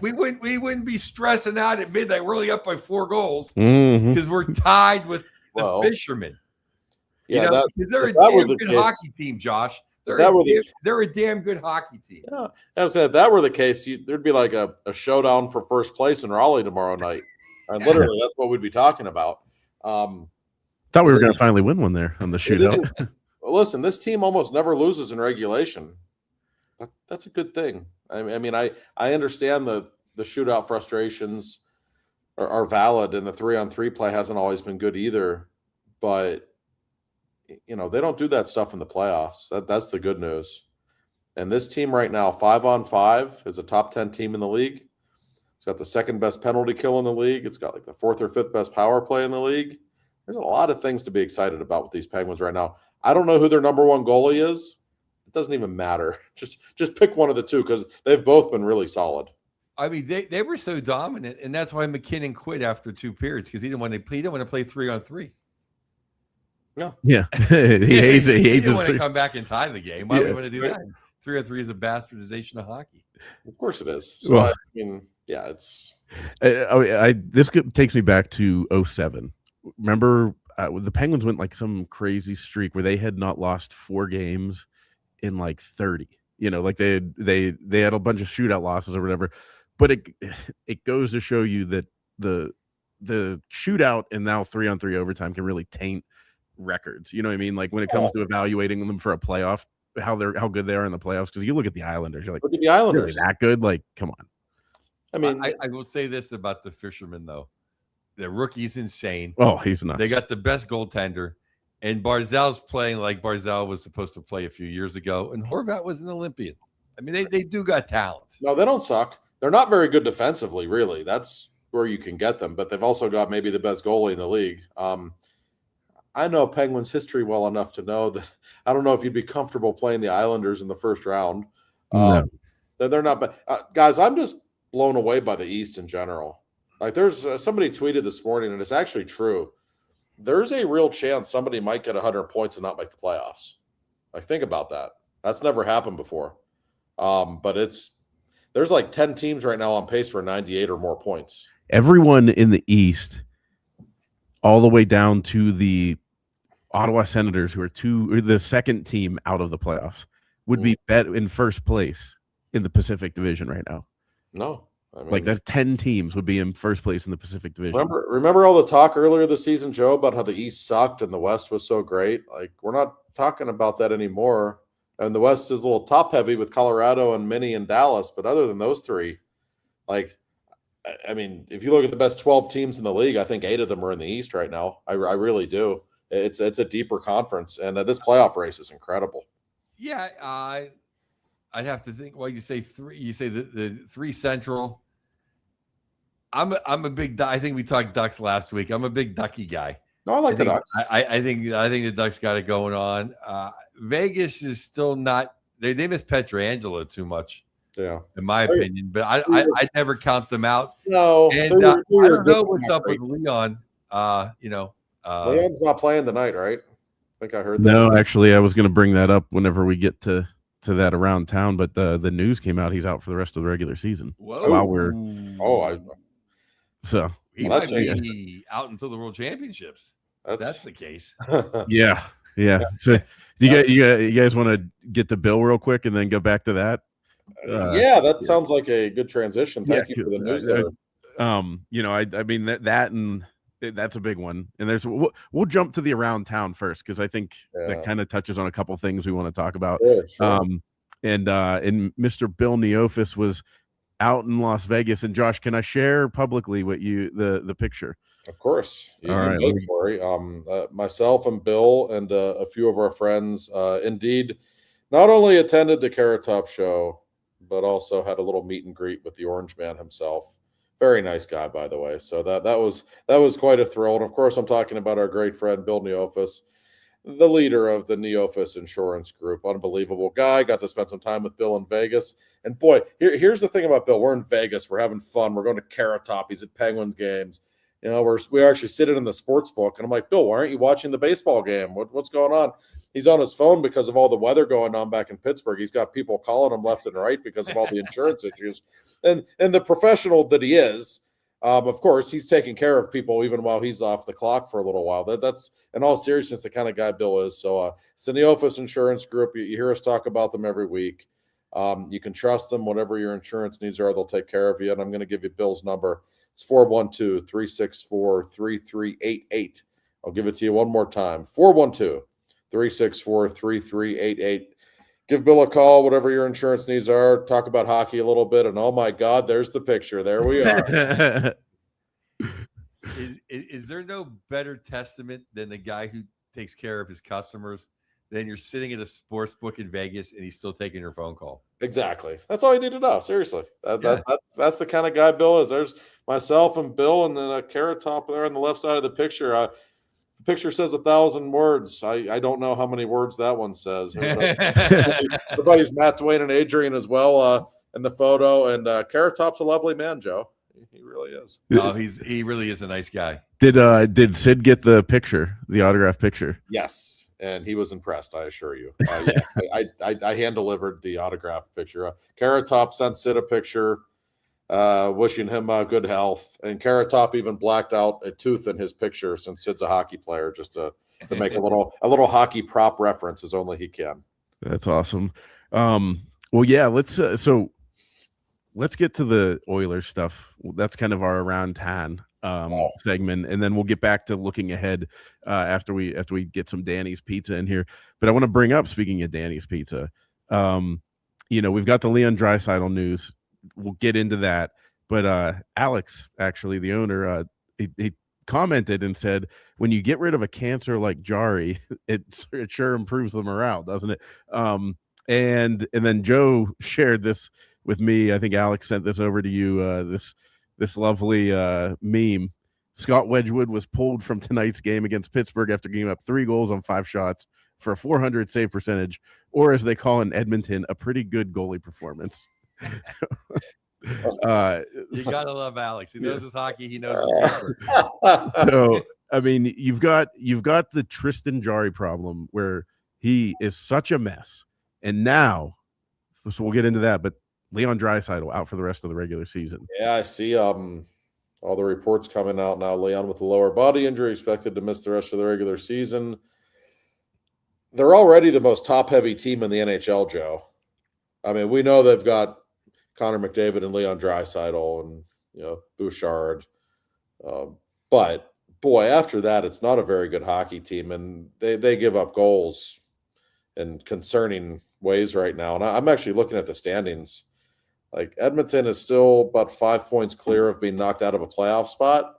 we wouldn't be stressing out at midnight. We're only up by 4 goals because we're tied with the Fishermen. Yeah, they're a damn good hockey team, Josh. They're a damn good hockey team. Yeah, as I said, if that were the case, there'd be like a showdown for first place in Raleigh tomorrow night. And literally, that's what we'd be talking about. Thought we were going to finally win one there on the shootout. Listen, this team almost never loses in regulation. That's a good thing. I mean, I understand the shootout frustrations are valid, and the 3-on-3 play hasn't always been good either. But they don't do that stuff in the playoffs. That's the good news. And this team right now, 5-on-5, is a top 10 team in the league. It's got the second best penalty kill in the league. It's got like the 4th or 5th best power play in the league. There's a lot of things to be excited about with these Penguins right now. I don't know who their number one goalie is. It doesn't even matter. Just pick one of the two because they've both been really solid. I mean, they were so dominant, and that's why McKinnon quit after 2 periods because he didn't want to play 3-on-3. Yeah. He hates it. He didn't want to come back and tie the game. Why would we want to do that? 3-on-3 is a bastardization of hockey. Of course it is. So I mean, yeah, it's. This takes me back to 2007. Remember, the Penguins went like some crazy streak where they had not lost 4 games in like 30. Like they had a bunch of shootout losses or whatever. But it goes to show you that the shootout and now 3-on-3 overtime can really taint records. You know what I mean? Like when it comes to evaluating them for a playoff, how good they are in the playoffs. Because you look at the Islanders, you're like, look at the Islanders, really that good? Like, come on. I mean, I will say this about the Fishermen though. The rookie's insane. Oh, he's nuts. They got the best goaltender, And Barzal's playing like Barzal was supposed to play a few years ago, and Horvat was an Olympian. I mean, they do got talent. No, they don't suck. They're not very good defensively, really. That's where you can get them, but they've also got maybe the best goalie in the league. I know Penguins history well enough to know that I don't know if you'd be comfortable playing the Islanders in the first round. No. They're not bad. Guys, I'm just blown away by the East in general. Like there's somebody tweeted this morning, and it's actually true. There's a real chance somebody might get 100 points and not make the playoffs. Like think about that. That's never happened before. But there's like 10 teams right now on pace for 98 or more points. Everyone in the East, all the way down to the Ottawa Senators, who are the second team out of the playoffs, would be bet in first place in the Pacific Division right now. No. I mean, like that 10 teams would be in first place in the Pacific Division. Remember all the talk earlier this season, Joe, about how the East sucked and the West was so great? Like we're not talking about that anymore. And the West is a little top heavy with Colorado and Minnie and Dallas. But other than those three, like, I mean, if you look at the best 12 teams in the league, I think 8 of them are in the East right now. I really do. It's a deeper conference. And this playoff race is incredible. Yeah. I'd have to think. Well, you say 3. You say the 3 Central. I'm a big. I think we talked Ducks last week. I'm a big Ducky guy. No, I like the Ducks. I think the Ducks got it going on. Vegas is still not. They miss Pietrangelo too much. Yeah, in my opinion. But I never count them out. No, and I don't know what's up with Leon. Leon's not playing tonight, right? I think I heard that. No, actually, I was going to bring that up whenever we get to that around town, but the news came out he's out for the rest of the regular season. Whoa. While we're so he might be out until the World Championships. That's the case. Yeah. So you guys want to get to Bill real quick and then go back to that? That sounds like a good transition. Thank you for the news there. I mean that and that's a big one. And we'll jump to the around town first because I think that kind of touches on a couple things we want to talk about. Yeah, sure. And Mr. Bill Neopus was out in Las Vegas. And Josh, can I share publicly what the picture? Of course. All right. Corey. Myself and Bill and a few of our friends indeed not only attended the Carrot Top show, but also had a little meet and greet with the Orange Man himself. Very nice guy, by the way. So that was quite a thrill. And of course, I'm talking about our great friend Bill Neopus, the leader of the Neopus Insurance Group. Unbelievable guy. Got to spend some time with Bill in Vegas. And boy, here's the thing about Bill. We're in Vegas. We're having fun. We're going to Carrot Top. He's at Penguins games. You know, we're actually sitting in the sports book. And I'm like, Bill, why aren't you watching the baseball game? What's going on? He's on his phone because of all the weather going on back in Pittsburgh. He's got people calling him left and right because of all the insurance issues. And the professional that he is, of course, he's taking care of people even while he's off the clock for a little while. That's in all seriousness the kind of guy Bill is. So it's the Neopus Insurance Group. You hear us talk about them every week. You can trust them. Whatever your insurance needs are, they'll take care of you. And I'm going to give you Bill's number. It's 412-364-3388. I'll give it to you one more time. 412-364-3388. Give Bill a call, whatever your insurance needs are. Talk about hockey a little bit. And oh my God, there's the picture. There we are. Is there no better testament than the guy who takes care of his customers? Then you're sitting at a sports book in Vegas and he's still taking your phone call. Exactly. That's all you need to know. Seriously. That's the kind of guy Bill is. There's myself and Bill and then a Carrot Top there on the left side of the picture. The picture says 1,000 words. I don't know how many words that one says. Everybody's Matt, Dwayne, and Adrian as well in the photo. And Carrot Top's a lovely man, Joe. He really is. No, he really is a nice guy. Did Sid get the picture, the autograph picture? Yes. And he was impressed, I assure you. Yes, I hand-delivered the autograph picture. Carrot Top sent Sid a picture wishing him good health. And Carrot Top even blacked out a tooth in his picture since Sid's a hockey player, just to make a little hockey prop reference as only he can. That's awesome. Well, yeah, let's get to the Oilers stuff. That's kind of our around town segment, and then we'll get back to looking ahead after we get some Danny's Pizza in here. But I want to bring up, speaking of Danny's Pizza, we've got the Leon Draisaitl news. We'll get into that. But Alex, actually, the owner, he commented and said, when you get rid of a cancer like Jari, it sure improves the morale, doesn't it? And then Joe shared this with me. I think Alex sent this over to you. This lovely meme. Scott Wedgwood was pulled from tonight's game against Pittsburgh after giving up 3 goals on 5 shots for a .400 save percentage, or as they call in Edmonton, a pretty good goalie performance. You gotta love Alex. He knows his hockey. He knows his power. So I mean, you've got the Tristan Jarry problem where he is such a mess, and now, so we'll get into that. But Leon Draisaitl out for the rest of the regular season. Yeah, I see. All the reports coming out now. Leon with a lower body injury, expected to miss the rest of the regular season. They're already the most top-heavy team in the NHL, Joe. I mean, we know they've got Connor McDavid and Leon Draisaitl and Bouchard, but boy, after that, it's not a very good hockey team, and they give up goals in concerning ways right now. And I'm actually looking at the standings. Like, Edmonton is still about 5 points clear of being knocked out of a playoff spot.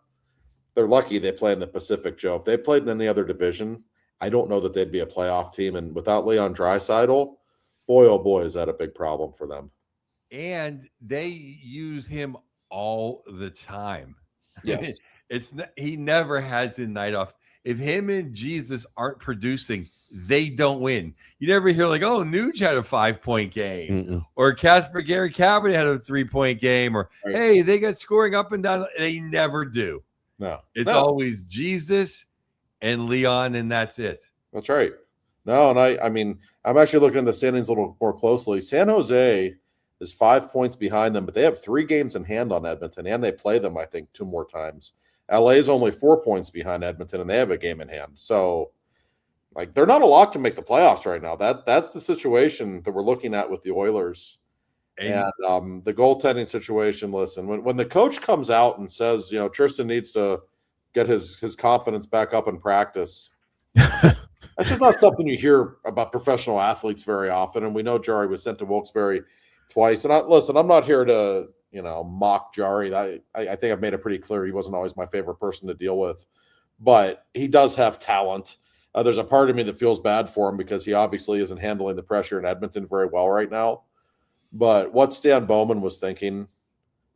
They're lucky they play in the Pacific, Joe. If they played in any other division, I don't know that they'd be a playoff team. And without Leon Draisaitl, boy, oh boy, is that a big problem for them. And they use him all the time. Yes. He never has a night off. If him and Jesus aren't producing, they don't win. You never hear like, oh, Nuge had a 5-point game, or Casper Gary Cabinet had a 3-point game, or hey, they got scoring up and down. They never do. No, it's always Jesus and Leon, and that's it. That's right. No, and I mean, I'm actually looking at the standings a little more closely. San Jose is 5 points behind them, but they have 3 games in hand on Edmonton, and they play them, I think, 2 more times. LA is only 4 points behind Edmonton, and they have a game in hand. So, like, they're not a lock to make the playoffs right now. That's the situation that we're looking at with the Oilers. And the goaltending situation, listen, when the coach comes out and says, Tristan needs to get his confidence back up in practice, that's just not something you hear about professional athletes very often. And we know Jari was sent to Wilkes-Barre twice. And I'm not here to, mock Jari. I think I've made it pretty clear he wasn't always my favorite person to deal with, but he does have talent. There's a part of me that feels bad for him because he obviously isn't handling the pressure in Edmonton very well right now. But what Stan Bowman was thinking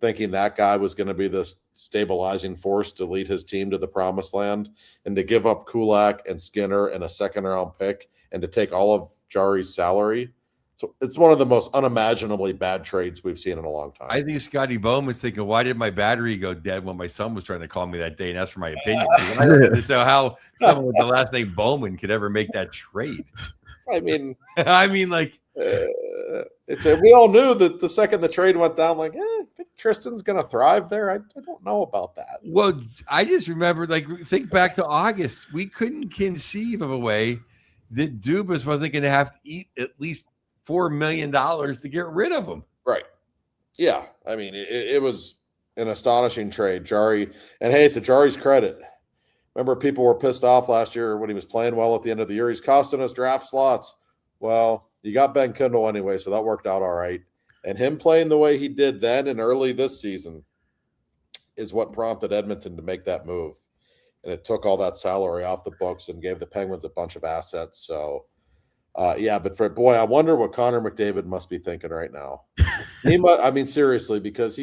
that guy was going to be this stabilizing force to lead his team to the promised land, and to give up Kulak and Skinner and a second-round pick and to take all of Jari's salary. So it's one of the most unimaginably bad trades we've seen in a long time. I think Scotty Bowman's thinking, why did my battery go dead when my son was trying to call me that day and ask for my opinion? I don't know how someone with the last name Bowman could ever make that trade. I mean, like, we all knew that the second the trade went down, like, I think Tristan's going to thrive there. I don't know about that. Well, I just remember, like, think back to August. We couldn't conceive of a way that Dubas wasn't going to have to eat at least $4 million to get rid of him. Right. Yeah. I mean, it was an astonishing trade. Jari, and hey, to Jari's credit, remember people were pissed off last year when he was playing well at the end of the year. He's costing us draft slots. Well, you got Ben Kendall anyway, so that worked out all right. And him playing the way he did then and early this season is what prompted Edmonton to make that move. And it took all that salary off the books and gave the Penguins a bunch of assets. So, but I wonder what Connor McDavid must be thinking right now. Seriously, because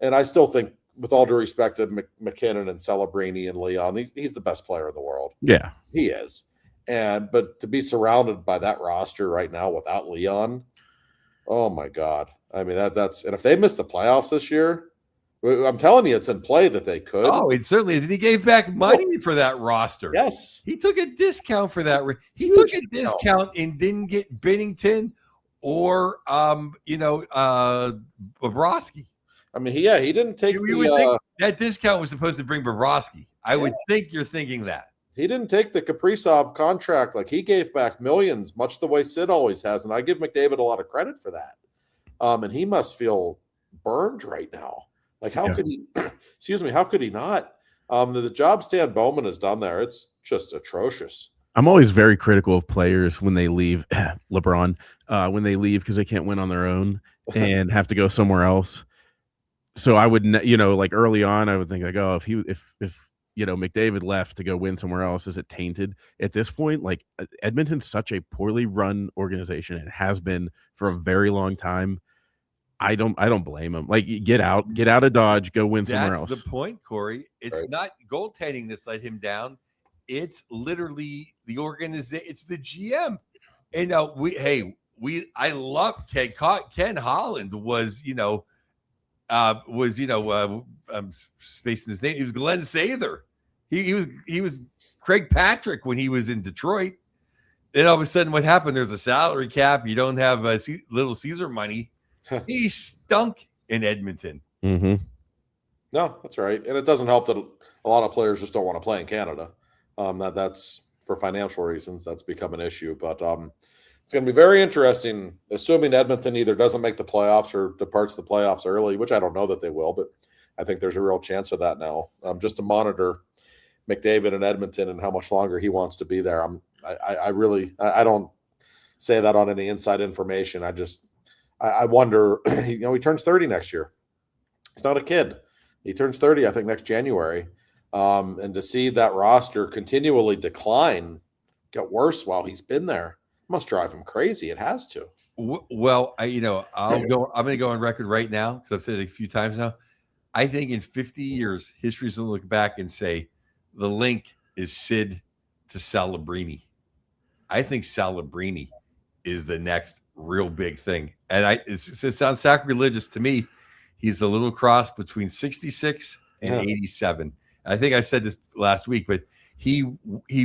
and I still think, with all due respect to McKinnon and Celebrini and Leon, he's the best player in the world. Yeah, he is. But to be surrounded by that roster right now without Leon, oh my God! I mean, that's and if they miss the playoffs this year, I'm telling you, it's in play that they could. Oh, it certainly is. And he gave back money for that roster. Yes, he took a discount for that. He took a discount and didn't get Binnington or Bobrovsky. I mean, he didn't take. You would think that discount was supposed to bring Bobrovsky. I would think you're thinking that. He didn't take the Kaprizov contract. Like, he gave back millions, much the way Sid always has. And I give McDavid a lot of credit for that. And he must feel burned right now. Like, how could he, how could he not? The job Stan Bowman has done there, it's just atrocious. I'm always very critical of players when they leave, LeBron, when they leave because they can't win on their own and have to go somewhere else. So I would, like early on, I would think like, oh, if McDavid left to go win somewhere else, is it tainted at this point? Like Edmonton's such a poorly run organization. It has been for a very long time. I don't blame him. Like get out of Dodge, go win somewhere else. That's the point, Corey. It's not goaltending that's let him down. It's literally the organization. It's the GM. And I love Ken Holland I'm spacing his name. He was Glenn Sather. He was Craig Patrick when he was in Detroit. Then all of a sudden, what happened? There's a salary cap. You don't have Little Caesar money. He stunk in Edmonton. Mm-hmm. No, that's right. And it doesn't help that a lot of players just don't want to play in Canada. That's for financial reasons. That's become an issue. But it's going to be very interesting, assuming Edmonton either doesn't make the playoffs or departs the playoffs early, which I don't know that they will, but I think there's a real chance of that now. Just to monitor McDavid in Edmonton and how much longer he wants to be there. I don't say that on any inside information. I wonder, he turns 30 next year. He's not a kid. He turns 30, I think, next January. And to see that roster continually decline, get worse while he's been there, must drive him crazy. It has to. Well, I'm going to go on record right now, because I've said it a few times now. I think in 50 years, history's going to look back and say the link is Sid to Celebrini. I think Celebrini is the next real big thing. And it sounds sacrilegious to me. He's a little cross between 66 and 87. I think I said this last week, but he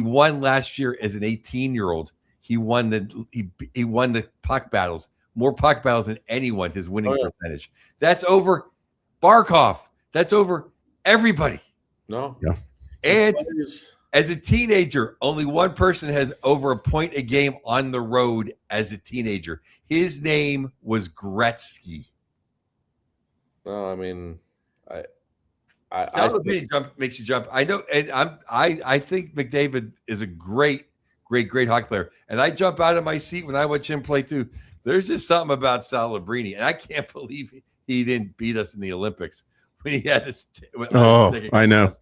won last year as an 18-year-old. He won the puck battles, more puck battles than anyone. His winning percentage. That's over Barkov. That's over everybody. No. Yeah. And as a teenager, only one person has over a point a game on the road as a teenager. His name was Gretzky. No, I mean, makes you jump. I know, and I think McDavid is a great hockey player. And I jump out of my seat when I watch him play too. There's just something about Celebrini, and I can't believe he didn't beat us in the Olympics when he had this. I know.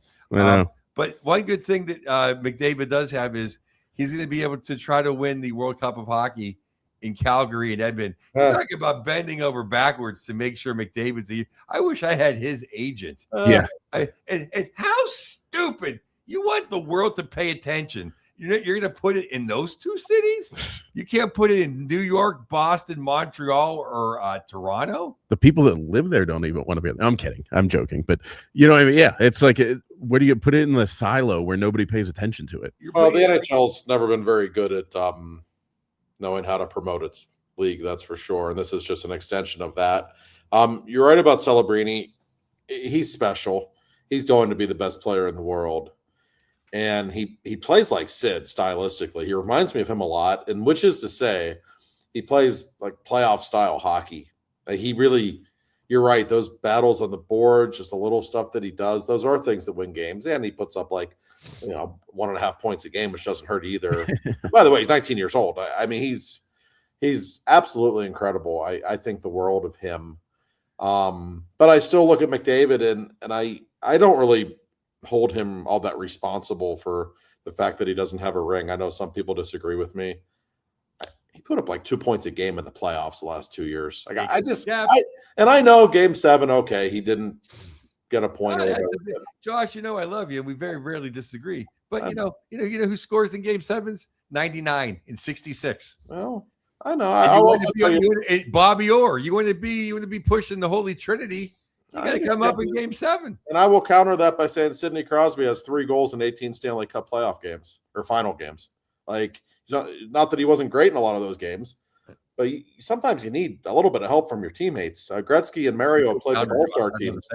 But one good thing that McDavid does have is he's going to be able to try to win the World Cup of Hockey in Calgary and Edmonton. Talk about bending over backwards to make sure McDavid's. I wish I had his agent. And how stupid! You want the world to pay attention. You're going to put it in those two cities? You can't put it in New York, Boston, Montreal, or Toronto? The people that live there don't even want to be there. I'm kidding. I'm joking. But, yeah, it's like, where do you put it in the silo where nobody pays attention to it? Well, the NHL's never been very good at knowing how to promote its league, that's for sure. And this is just an extension of that. You're right about Celebrini. He's special. He's going to be the best player in the world. And he plays like Sid stylistically. He reminds me of him a lot, and which is to say, he plays like playoff style hockey. Like you're right. Those battles on the board, just the little stuff that he does, those are things that win games. And he puts up 1.5 points a game, which doesn't hurt either. By the way, he's 19 years old. I mean, he's absolutely incredible. I think the world of him. But I still look at McDavid and I don't really hold him all that responsible for the fact that he doesn't have a ring. I know some people disagree with me. He put up 2 points a game in the playoffs the last 2 years. I know Game 7. Okay, he didn't get a point. Josh, I love you, and we very rarely disagree. But you know who scores in Game 7s? 99 and 66. Well, I know. I also tell you, Bobby Orr. You want to be pushing the Holy Trinity. You got to come up in Game 7. And I will counter that by saying Sidney Crosby has 3 goals in 18 Stanley Cup playoff games or final games. Not that he wasn't great in a lot of those games, but sometimes you need a little bit of help from your teammates. Gretzky and Mario played with all-star teams.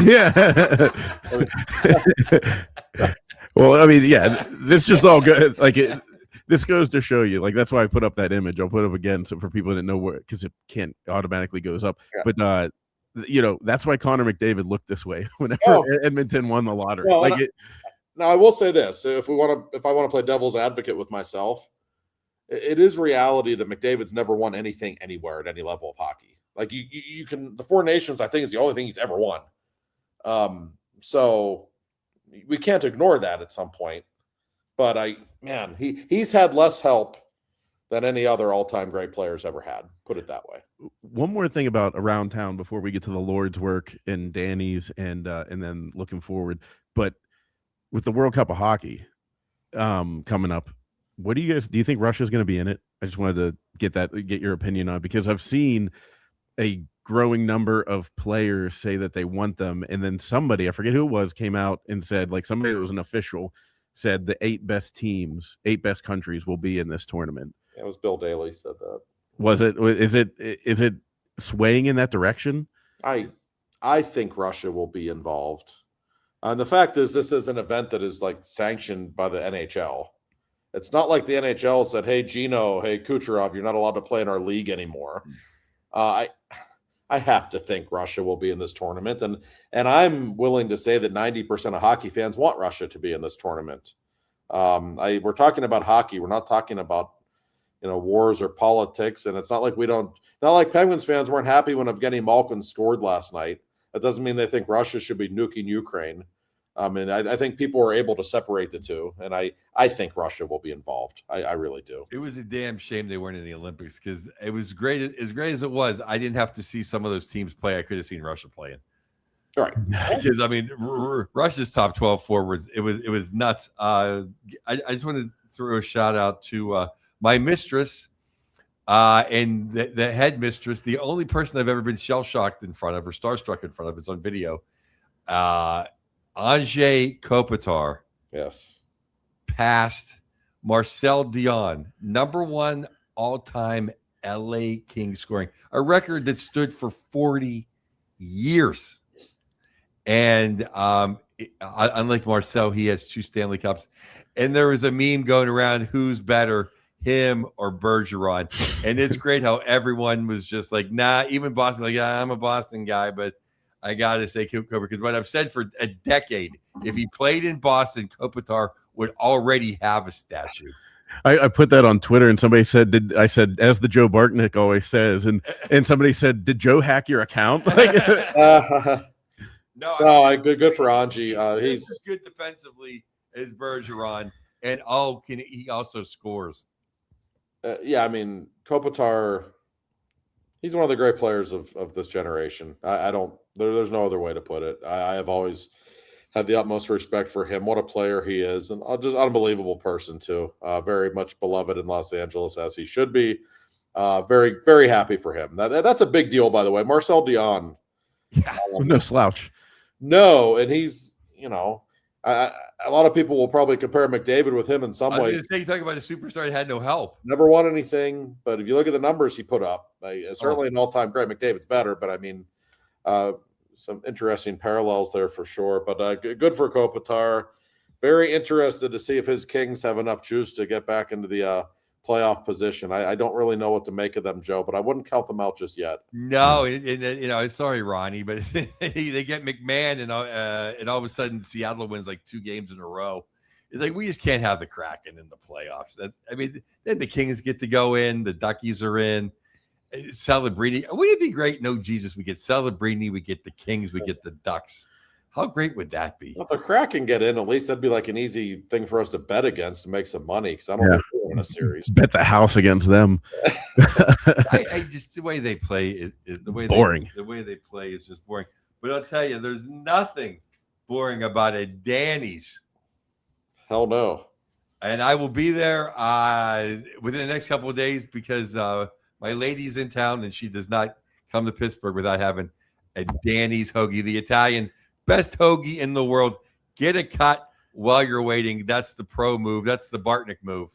Yeah. Well, I mean, yeah, this just all good. This goes to show you, that's why I put up that image. I'll put up again so for people that know where, because it can't automatically goes up. Yeah. But that's why Connor McDavid looked this way whenever Edmonton won the lottery. Well, now I will say this: if I want to play devil's advocate with myself, it is reality that McDavid's never won anything anywhere at any level of hockey. You can the Four Nations, I think, is the only thing he's ever won. So we can't ignore that at some point. But he's had less help than any other all-time great players ever had. Put it that way. One more thing about around town before we get to the Lord's work and Danny's and then looking forward. But with the World Cup of Hockey coming up, what do you think Russia's going to be in it? I just wanted to get your opinion on it, because I've seen a growing number of players say that they want them, and then somebody, I forget who it was, came out and said, like, somebody that was an official said the 8 best countries will be in this tournament. It was Bill Daly said that. Was it? Is it swaying in that direction? I think Russia will be involved. And the fact is, this is an event that is like sanctioned by the NHL. It's not like the NHL said, "Hey, Gino, hey, Kucherov, you're not allowed to play in our league anymore." I have to think Russia will be in this tournament, and I'm willing to say that 90% of hockey fans want Russia to be in this tournament. We're talking about hockey. We're not talking about wars or politics, and it's not like not like Penguins fans weren't happy when Evgeny Malkin scored last night. That doesn't mean they think Russia should be nuking Ukraine. And I think people were able to separate the two, and I think Russia will be involved. I really do. It was a damn shame they weren't in the Olympics, because it was great. As great as it was, I didn't have to see some of those teams play. I could have seen Russia playing. All right. Because, I mean, Russia's top 12 forwards, it was nuts. I just want to throw a shout out to my mistress and the head mistress, the only person I've ever been shell-shocked in front of or starstruck in front of. It's on video. Andrzej Kopitar, yes, passed Marcel Dion, number 1 all-time LA Kings scoring, a record that stood for 40 years. And unlike Marcel, he has 2 Stanley Cups. And there was a meme going around, who's better, him or Bergeron? And it's great how everyone was just like, nah, even Boston, like, yeah, I'm a Boston guy, but I got to say Kopitar, because what I've said for a decade, if he played in Boston, Kopitar would already have a statue. I put that on Twitter, and somebody said, I said, as the Joe Bartnick always says, and somebody said, did Joe hack your account? No, good for Angie. He's as good defensively as Bergeron, and he also scores. Yeah, I mean, Kopitar, he's one of the great players of this generation. There's no other way to put it. I have always had the utmost respect for him. What a player he is, and just unbelievable person too. Very much beloved in Los Angeles, as he should be. Very, very happy for him. That's a big deal, by the way. Marcel Dion, no slouch. No, and he's a lot of people will probably compare McDavid with him in some ways. You talk about a superstar that had no help. Never won anything, but if you look at the numbers he put up, certainly an all-time great. McDavid's better, but I mean, some interesting parallels there for sure. But good for Kopitar. Very interested to see if his Kings have enough juice to get back into the playoff position. I don't really know what to make of them, Joe, but I wouldn't count them out just yet. No, sorry, Ronnie, but they get McMahon, and all of a sudden Seattle wins like 2 games in a row. It's like, we just can't have the Kraken in the playoffs. Then the Kings get to go in, the Duckies are in. Celebrini, wouldn't it be great? No, Jesus, we get Celebrini, we get the Kings, we get the Ducks. How great would that be? Well, if the Kraken get in, at least that'd be like an easy thing for us to bet against to make some money, because I don't think we're in a series. Bet the house against them. I just, the way they play is the way boring. The way they play is just boring. But I'll tell you, there's nothing boring about a Danny's. Hell no. And I will be there within the next couple of days, because my lady's in town and she does not come to Pittsburgh without having a Danny's hoagie, the Italian best hoagie in the world. Get a cut while you're waiting. That's the pro move. That's the Bartnick move.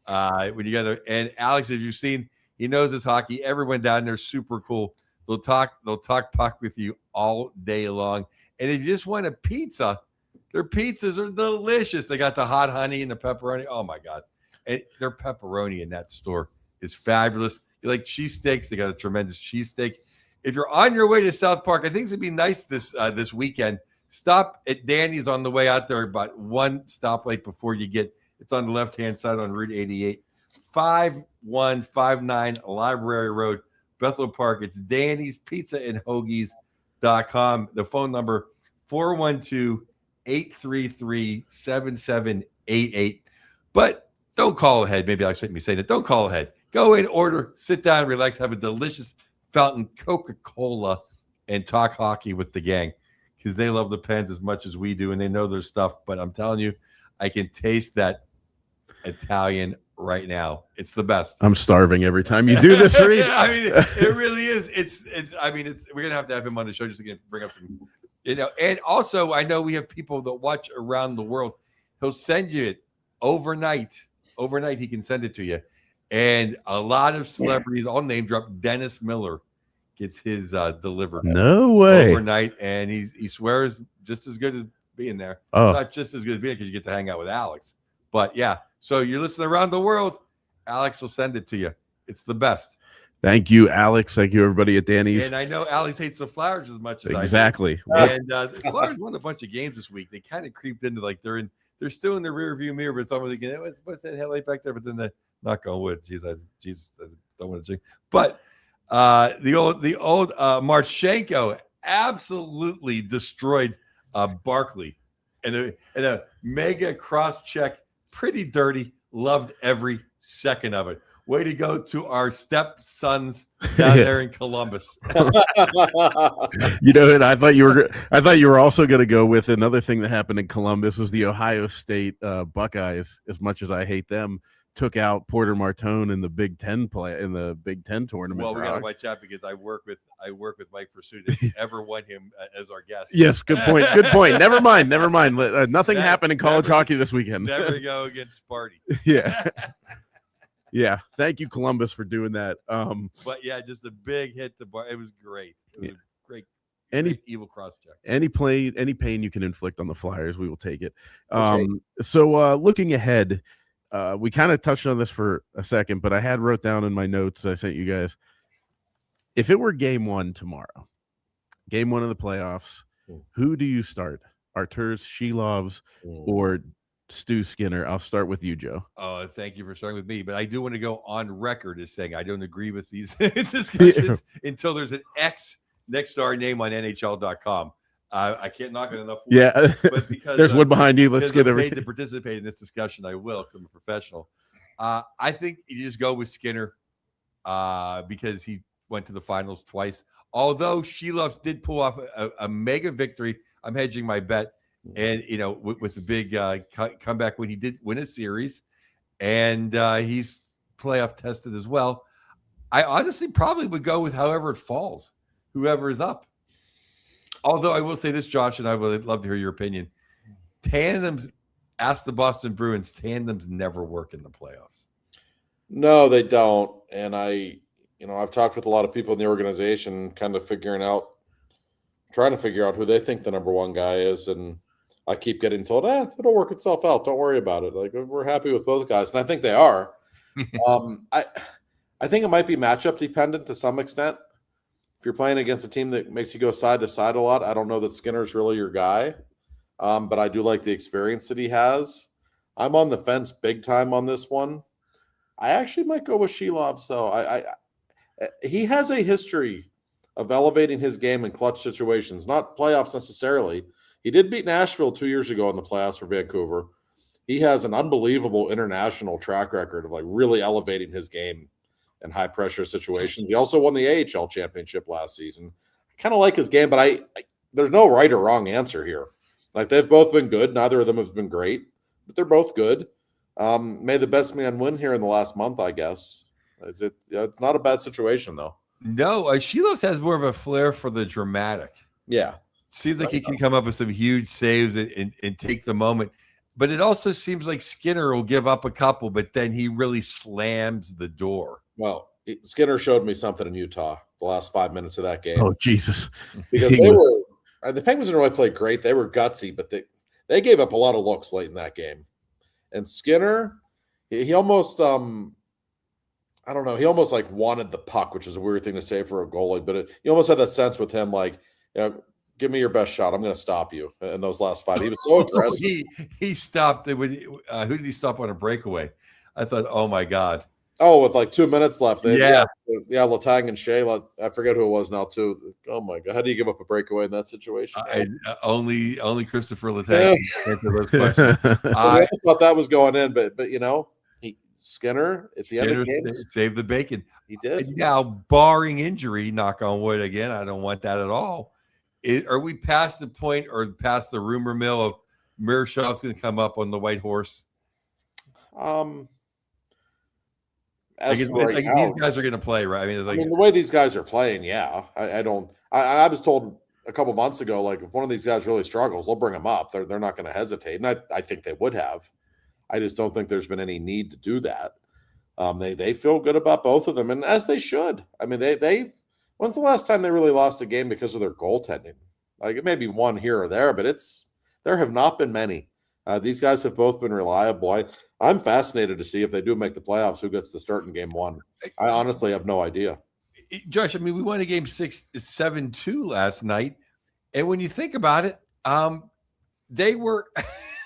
When you got and Alex, as you've seen, he knows his hockey. Everyone down there super cool. They'll talk puck with you all day long. And if you just want a pizza, their pizzas are delicious. They got the hot honey and the pepperoni. Oh my God. And their pepperoni in that store is fabulous. You like cheesesteaks? They got a tremendous cheesesteak. If you're on your way to South Park, I think it's gonna be nice this weekend. Stop at Danny's on the way out there, about 1 stoplight before you get. It's on the left-hand side on Route 88, 5159 Library Road, Bethel Park. It's Danny's Pizza and Hoagies.com. The phone number 412 833-7788. But don't call ahead. Maybe I'll me saying it. Don't call ahead. Go in, order, sit down, relax, have a delicious fountain Coca-Cola, and talk hockey with the gang, because they love the Pens as much as we do, and they know their stuff. But I'm telling you, I can taste that Italian right now. It's the best. I'm starving every time you do this, Reed. I mean, it really is. We're gonna have to have him on the show just to bring up some, and also I know we have people that watch around the world. He'll send you it overnight. Overnight, he can send it to you. And a lot of celebrities, all name drop, Dennis Miller gets his delivered. No way. Overnight, and he swears just as good as being there. Oh. Not just as good as being, because you get to hang out with Alex. But yeah, so you're listening around the world, Alex will send it to you. It's the best. Thank you, Alex. Thank you, everybody at Danny's. And I know Alex hates the Flyers as much as exactly. I do. And the Flyers won a bunch of games this week. They kind of creeped into they're still in the rear view mirror, but someone's thinking, what's that headlight back there? But then knock on wood. Jesus, I don't want to drink. But the old Marchenko absolutely destroyed Barkley in a mega cross check. Pretty dirty. Loved every second of it. Way to go to our stepsons down there in Columbus. And I thought you were also going to go with another thing that happened in Columbus was the Ohio State Buckeyes. As much as I hate them, took out Porter Martone in the Big Ten tournament. Well, we got to watch out, because I work with Mike Pursuit. If you ever want him as our guest. Yes, good point. Good point. Never mind. Nothing happened in college hockey this weekend. Never go against Sparty. Yeah. Yeah. Thank you, Columbus, for doing that. But yeah, just a big hit to Bar. It was great. It was great. Any evil cross check. Any pain you can inflict on the Flyers, we will take it. So looking ahead, we kind of touched on this for a second, but I had wrote down in my notes I sent you guys, if it were game one tomorrow, game one of the playoffs, who do you start? Arturs Shilovs or Stu Skinner? I'll start with you, Joe. Oh, thank you for starting with me. But I do want to go on record as saying I don't agree with these discussions until there's an X next to our name on NHL.com. I can't knock it enough. Yeah, but because there's one behind you. Let's get everything to participate in this discussion. I will, because I'm a professional. I think you just go with Skinner because he went to the finals twice. Although Shilovs did pull off a mega victory, I'm hedging my bet. And with the big comeback when he did win a series, and he's playoff tested as well. I honestly probably would go with however it falls, whoever is up. Although I will say this, Josh, and I would love to hear your opinion. Tandems, ask the Boston Bruins, tandems never work in the playoffs. No, they don't. And I've talked with a lot of people in the organization, kind of trying to figure out who they think the number one guy is. And I keep getting told, it'll work itself out. Don't worry about it. Like, we're happy with both guys. And I think they are. I think it might be matchup dependent to some extent. If you're playing against a team that makes you go side to side a lot, I don't know that Skinner's really your guy. But I do like the experience that he has. I'm on the fence big time on this one. I actually might go with Shilovs, though. He has a history of elevating his game in clutch situations, not playoffs necessarily. He did beat Nashville 2 years ago in the playoffs for Vancouver. He has an unbelievable international track record of really elevating his game in high pressure situations. He also won the AHL championship last season. I kind of like his game, but there's no right or wrong answer here. They've both been good. Neither of them have been great, but they're both good. May the best man win here in the last month, I guess. It's not a bad situation, though. No, Shilovs has more of a flair for the dramatic. Yeah. Seems like he can come up with some huge saves and take the moment. But it also seems like Skinner will give up a couple, but then he really slams the door. Well, Skinner showed me something in Utah the last 5 minutes of that game. Oh, Jesus. Because the Penguins didn't really play great. They were gutsy, but they gave up a lot of looks late in that game. And Skinner, he almost I don't know, he almost wanted the puck, which is a weird thing to say for a goalie, but you almost had that sense with him, give me your best shot. I'm going to stop you in those last 5. He was so aggressive. He stopped it with who did he stop on a breakaway? I thought, oh my God. Oh, with like 2 minutes left. Yeah. Letang and Shea. I forget who it was now too. Oh my god, how do you give up a breakaway in that situation? Only Christopher Letang can answer those questions. I thought that was going in, but Skinner at the end of the game saved the bacon. He did. Now, barring injury, knock on wood again, I don't want that at all. Are we past the point or past the rumor mill of Mirshov's going to come up on the white horse? These guys are going to play, right? I mean, the way these guys are playing, yeah. I was told a couple months ago, like if one of these guys really struggles, they'll bring him up. They're not going to hesitate, and I think they would have. I just don't think there's been any need to do that. They feel good about both of them, and as they should. I mean, they've. When's the last time they really lost a game because of their goaltending? Like it may be one here or there, but there have not been many. These guys have both been reliable. I'm fascinated to see if they do make the playoffs, who gets the start in game one. I honestly have no idea. Josh, I mean, we won a game 7-2 last night. And when you think about it, they were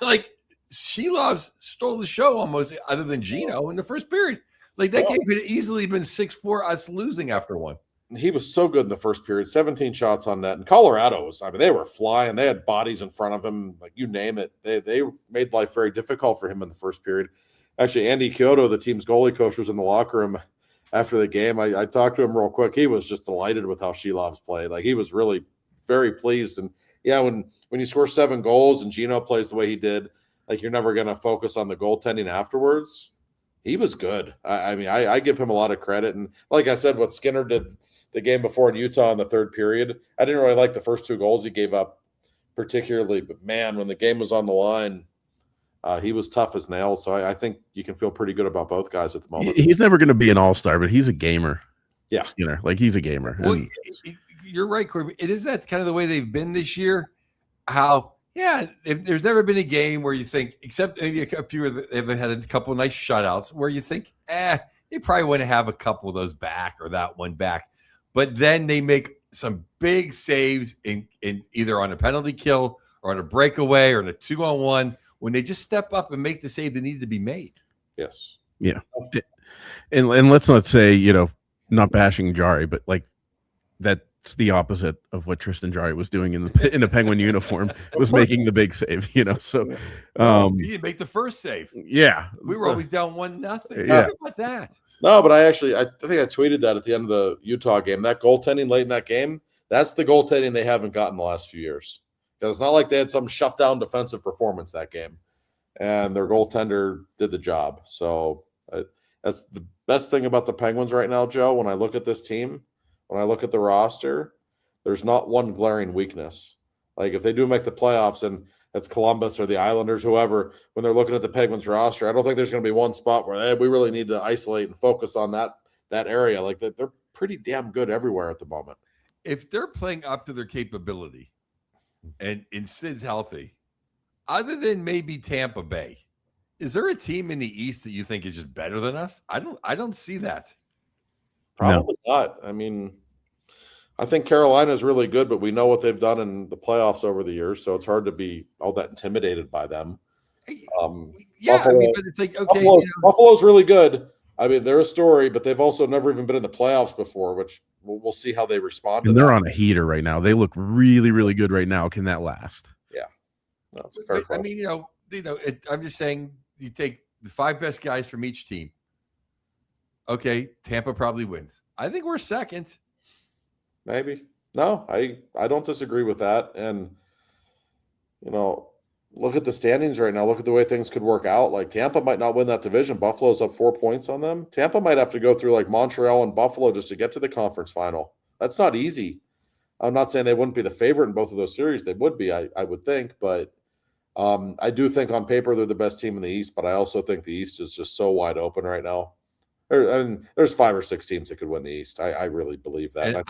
like Shelovs stole the show almost, other than Gino in the first period. Like that game could have easily been 6-4, us losing after one. He was so good in the first period, 17 shots on net. And Colorado they were flying. They had bodies in front of him, like you name it. They made life very difficult for him in the first period. Actually, Andy Kyoto, the team's goalie coach, was in the locker room after the game. I talked to him real quick. He was just delighted with how Shelovs played. Like he was really very pleased. And yeah, when you score 7 goals and Gino plays the way he did, like you're never going to focus on the goaltending afterwards. He was good. I give him a lot of credit. And like I said, what Skinner did the game before in Utah in the third period, I didn't really like the first 2 goals he gave up particularly, but man, when the game was on the line, he was tough as nails. So I think you can feel pretty good about both guys at the moment. He's never going to be an all-star, but he's a gamer. Yeah. Skinner, like he's a gamer. Well, you're right, Corby. It is that kind of the way they've been this year. There's never been a game where you think, except maybe a few they've had a couple of nice shutouts where you think, they probably want to have a couple of those back or that one back. But then they make some big saves in either on a penalty kill or on a breakaway or in a 2-on-1 when they just step up and make the save that needed to be made. Yes. Yeah. And let's not say, not bashing Jari, but like that's the opposite of what Tristan Jari was doing in a Penguin uniform, was making the big save, So he didn't make the first save. Yeah. We were always down 1-0. Yeah. How about that? No, but I think I tweeted that at the end of the Utah game. That goaltending late in that game, that's the goaltending they haven't gotten the last few years. Because it's not like they had some shutdown defensive performance that game. And their goaltender did the job. So that's the best thing about the Penguins right now, Joe. When I look at this team, when I look at the roster, there's not one glaring weakness. Like if they do make the playoffs and it's Columbus or the Islanders, whoever, when they're looking at the Penguins roster, I don't think there's going to be one spot where we really need to isolate and focus on that area. Like they're pretty damn good everywhere at the moment. If they're playing up to their capability and Sid's healthy, other than maybe Tampa Bay, is there a team in the East that you think is just better than us? I don't see that. Probably not. I mean, I think Carolina is really good, but we know what they've done in the playoffs over the years, so it's hard to be all that intimidated by them. Buffalo, but it's like, okay. Buffalo's really good. I mean, they're a story, but they've also never even been in the playoffs before, which we'll see how they respond. And they're on a heater right now. They look really, really good right now. Can that last? Yeah. No, it's a fair question. I mean, I'm just saying you take the 5 best guys from each team. Okay, Tampa probably wins. I think we're second. Maybe. No, I don't disagree with that. And, look at the standings right now. Look at the way things could work out. Like Tampa might not win that division. Buffalo's up 4 points on them. Tampa might have to go through like Montreal and Buffalo just to get to the conference final. That's not easy. I'm not saying they wouldn't be the favorite in both of those series. They would be, I would think. But I do think on paper they're the best team in the East. But I also think the East is just so wide open right now. There's 5 or 6 teams that could win the East. I really believe that.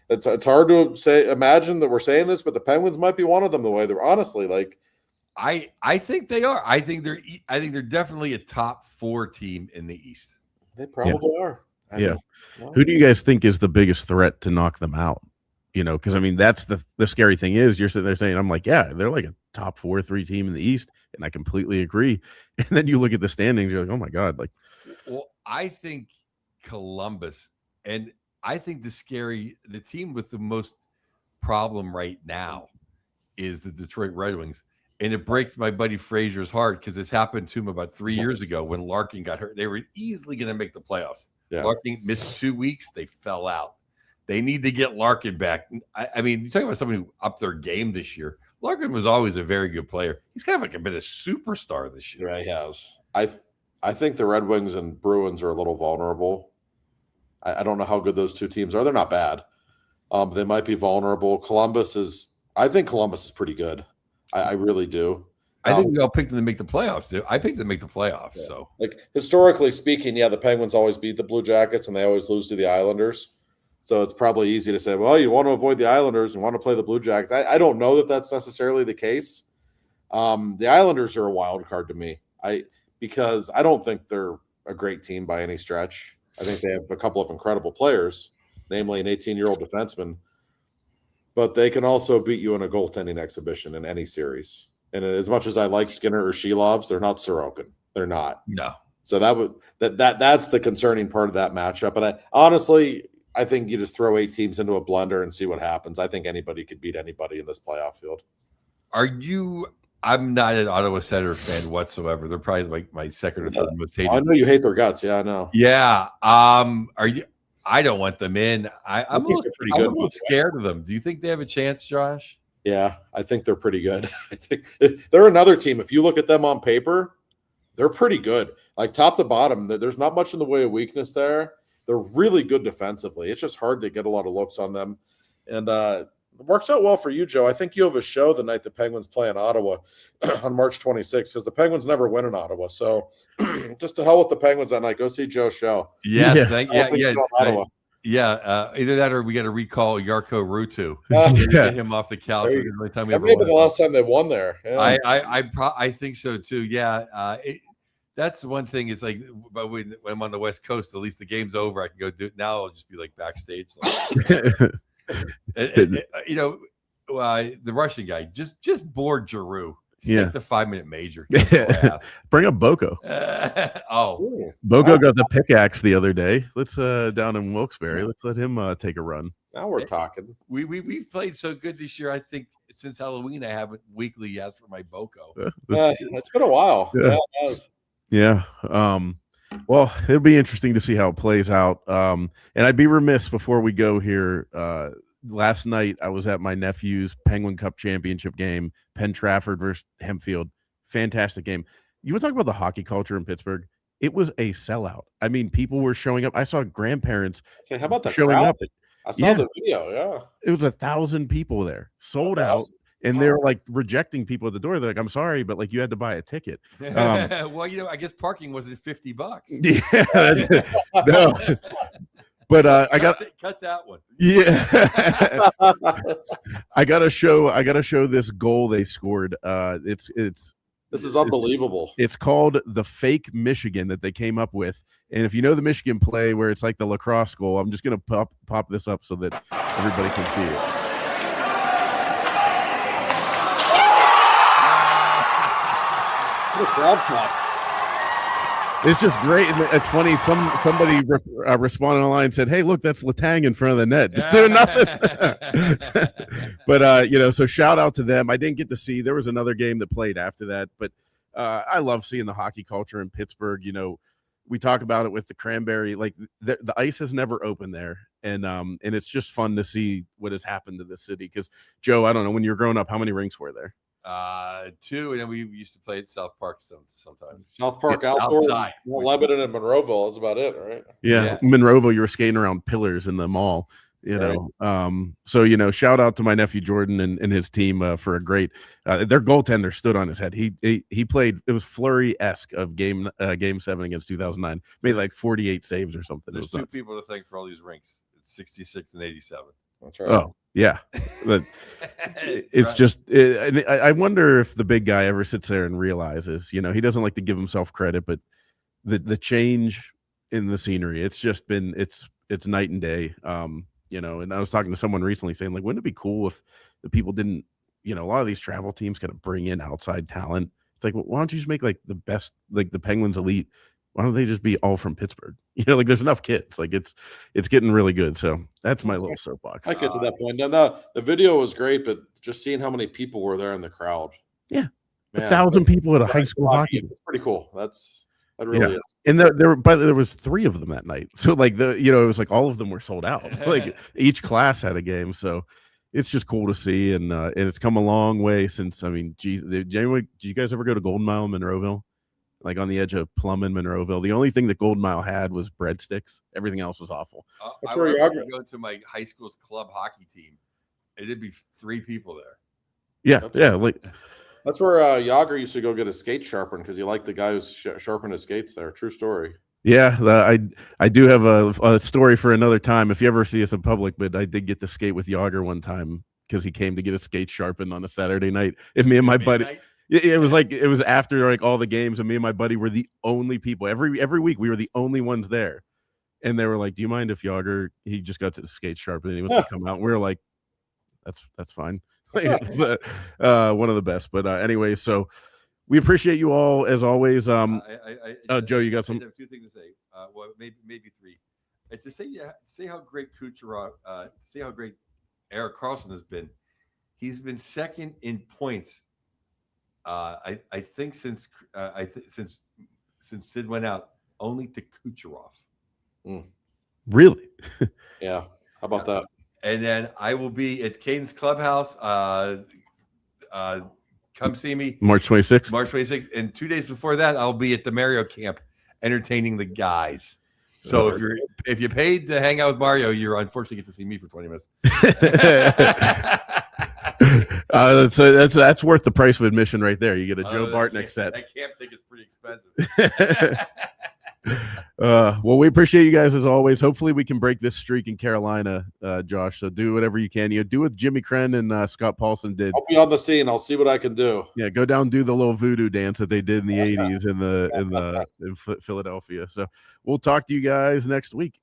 It's hard to imagine that we're saying this, but the Penguins might be one of them. The way they're honestly like, I think they are. I think they're definitely a top 4 team in the East. They probably are. Who do you guys think is the biggest threat to knock them out? Because I mean that's the scary thing is you're sitting there saying I'm like they're like a top 4-3 team in the East, and I completely agree. And then you look at the standings, you're like, oh my god, like. Well, I think Columbus, and I think the team with the most problem right now is the Detroit Red Wings. And it breaks my buddy Frazier's heart because this happened to him about 3 years ago when Larkin got hurt. They were easily going to make the playoffs. Yeah. Larkin missed 2 weeks. They fell out. They need to get Larkin back. I mean, you're talking about somebody who upped their game this year. Larkin was always a very good player. He's kind of like been a superstar this year. Yeah, he has. I think the Red Wings and Bruins are a little vulnerable. I don't know how good those two teams are. They're not bad. They might be vulnerable. I think Columbus is pretty good. I really do. I think we all picked them to make the playoffs. I picked them to make the playoffs. Yeah. So, like historically speaking, the Penguins always beat the Blue Jackets and they always lose to the Islanders. So it's probably easy to say, well, you want to avoid the Islanders and want to play the Blue Jackets. I don't know that that's necessarily the case. The Islanders are a wild card to me. Because I don't think they're a great team by any stretch. I think they have a couple of incredible players, namely an 18-year-old defenseman. But they can also beat you in a goaltending exhibition in any series. And as much as I like Skinner or Shelovs, they're not Sorokin. They're not. No. So that's the concerning part of that matchup. But honestly, I think you just throw 8 teams into a blender and see what happens. I think anybody could beat anybody in this playoff field. I'm not an Ottawa Senators fan whatsoever. They're probably like my second or third most hated. I know you hate their guts. Yeah, I know. Yeah. I don't want them in. I'm a little scared of them. Do you think they have a chance, Josh? Yeah, I think they're pretty good. I think they're another team. If you look at them on paper, they're pretty good. Like top to bottom, there's not much in the way of weakness there. They're really good defensively. It's just hard to get a lot of looks on them. And it works out well for you, Joe. I think you have a show the night the Penguins play in Ottawa on March 26th because the Penguins never win in Ottawa. So just to hell with the Penguins that night. Go see Joe's show. Yes, Yeah. Either that or we got to recall Yarko Rutu. Get him off the couch. That may be the last time they won there. Yeah. I think so too. Yeah. That's one thing. It's like, but when I'm on the West Coast, at least the game's over. I can go do it. Now I'll just be like backstage. The Russian guy just bored Giroux. Take the 5-minute major. Bring up Boko. Boko got the pickaxe the other day. Let's down in Wilkes-Barre. Let's let him take a run. Now we're talking. We've played so good this year. I think since Halloween I haven't weekly asked for my Boko. It's been a while. Yeah, it has. Yeah. Well, it'll be interesting to see how it plays out. And I'd be remiss before we go here. Last night, I was at my nephew's Penguin Cup championship game, Penn Trafford versus Hempfield. Fantastic game. You want to talk about the hockey culture in Pittsburgh? It was a sellout. I mean, people were showing up. I saw grandparents how about the showing crowd? up. I saw the video. Yeah. It was 1,000 people there, sold out. Awesome. And they were like rejecting people at the door. They're like, I'm sorry, but like you had to buy a ticket. Well, I guess parking wasn't $50. Yeah. No. But I got cut that one. Yeah. I gotta show this goal they scored. This is unbelievable. It's called the fake Michigan that they came up with. And if you know the Michigan play where it's like the lacrosse goal, I'm just gonna pop this up so that everybody can see it. What a crowd pop. It's just great. It's funny. Somebody responded online and said, "Hey, look, that's Letang in front of the net." Just doing nothing. But so shout out to them. I didn't get to see. There was another game that played after that, but I love seeing the hockey culture in Pittsburgh. We talk about it with the Cranberry. Like the ice has never opened there, and it's just fun to see what has happened to the city. Because Joe, I don't know, when you were growing up, how many rinks were there? 2, and then we used to play at South Park sometimes. South Park outdoor, outside. Lebanon and Monroeville. That's about it, right? Yeah. Monroeville, you were skating around pillars in the mall. So shout out to my nephew Jordan and his team for a great. Their goaltender stood on his head. He played. It was Fleury-esque of game 7 against 2009. Made like 48 saves or something. There's 2 people to thank for all these rinks. It's 66 and 87. That's right. Oh. Yeah, but it's just. I wonder if the big guy ever sits there and realizes, he doesn't like to give himself credit, but the change in the scenery, it's just been it's night and day. And I was talking to someone recently saying, like, wouldn't it be cool if the people didn't, a lot of these travel teams kind of bring in outside talent. It's like, well, why don't you just make like the best, like the Penguins elite, why don't they just be all from Pittsburgh? Like there's enough kids. Like it's getting really good. So that's my little soapbox. I get to that point. No, the video was great, but just seeing how many people were there in the crowd. Yeah, man, 1,000 people at a high school hockey. It's pretty cool. That really is. And there was 3 of them that night. So like it was like all of them were sold out. Like each class had a game. So it's just cool to see, and it's come a long way since. I mean, geez, did you guys ever go to Golden Mile, Monroeville? Like on the edge of Plum and Monroeville. The only thing that Golden Mile had was breadsticks. Everything else was awful. I would go to my high school's club hockey team. It'd be 3 people there. Yeah, that's where Yager used to go get his skates sharpened because he liked the guy who sharpened his skates there. True story. Yeah, I do have a story for another time if you ever see us in public, but I did get to skate with Yager one time because he came to get his skates sharpened on a Saturday night. And me and my buddy, it was after like all the games, and me and my buddy were the only people. Every week we were the only ones there. And they were like, "Do you mind if Yager, he just got to the skate sharpen and he wants to come out?" And we were like, that's fine. One of the best. But anyway, so we appreciate you all as always. Joe, you got some? I have a few things to say. Well, maybe 3. To say how great Kucherov, say how great Erik Karlsson has been. He's been second in points. I think since Sid went out, only to Kucherov. Really? Yeah. How about that? And then I will be at Caden's Clubhouse. Come see me. March 26th. March 26th. And 2 days before that, I'll be at the Mario camp entertaining the guys. So if you paid to hang out with Mario, you're unfortunately get to see me for 20 minutes. So that's worth the price of admission right there. You get a Joe Bartnick set. That camp ticket's pretty expensive. Well, we appreciate you guys as always. Hopefully we can break this streak in Carolina, Josh. So do whatever you can. Do what Jimmy Krenn and Scott Paulson did. I'll be on the scene. I'll see what I can do. Yeah, go down and do the little voodoo dance that they did in the 80s in Philadelphia. So we'll talk to you guys next week.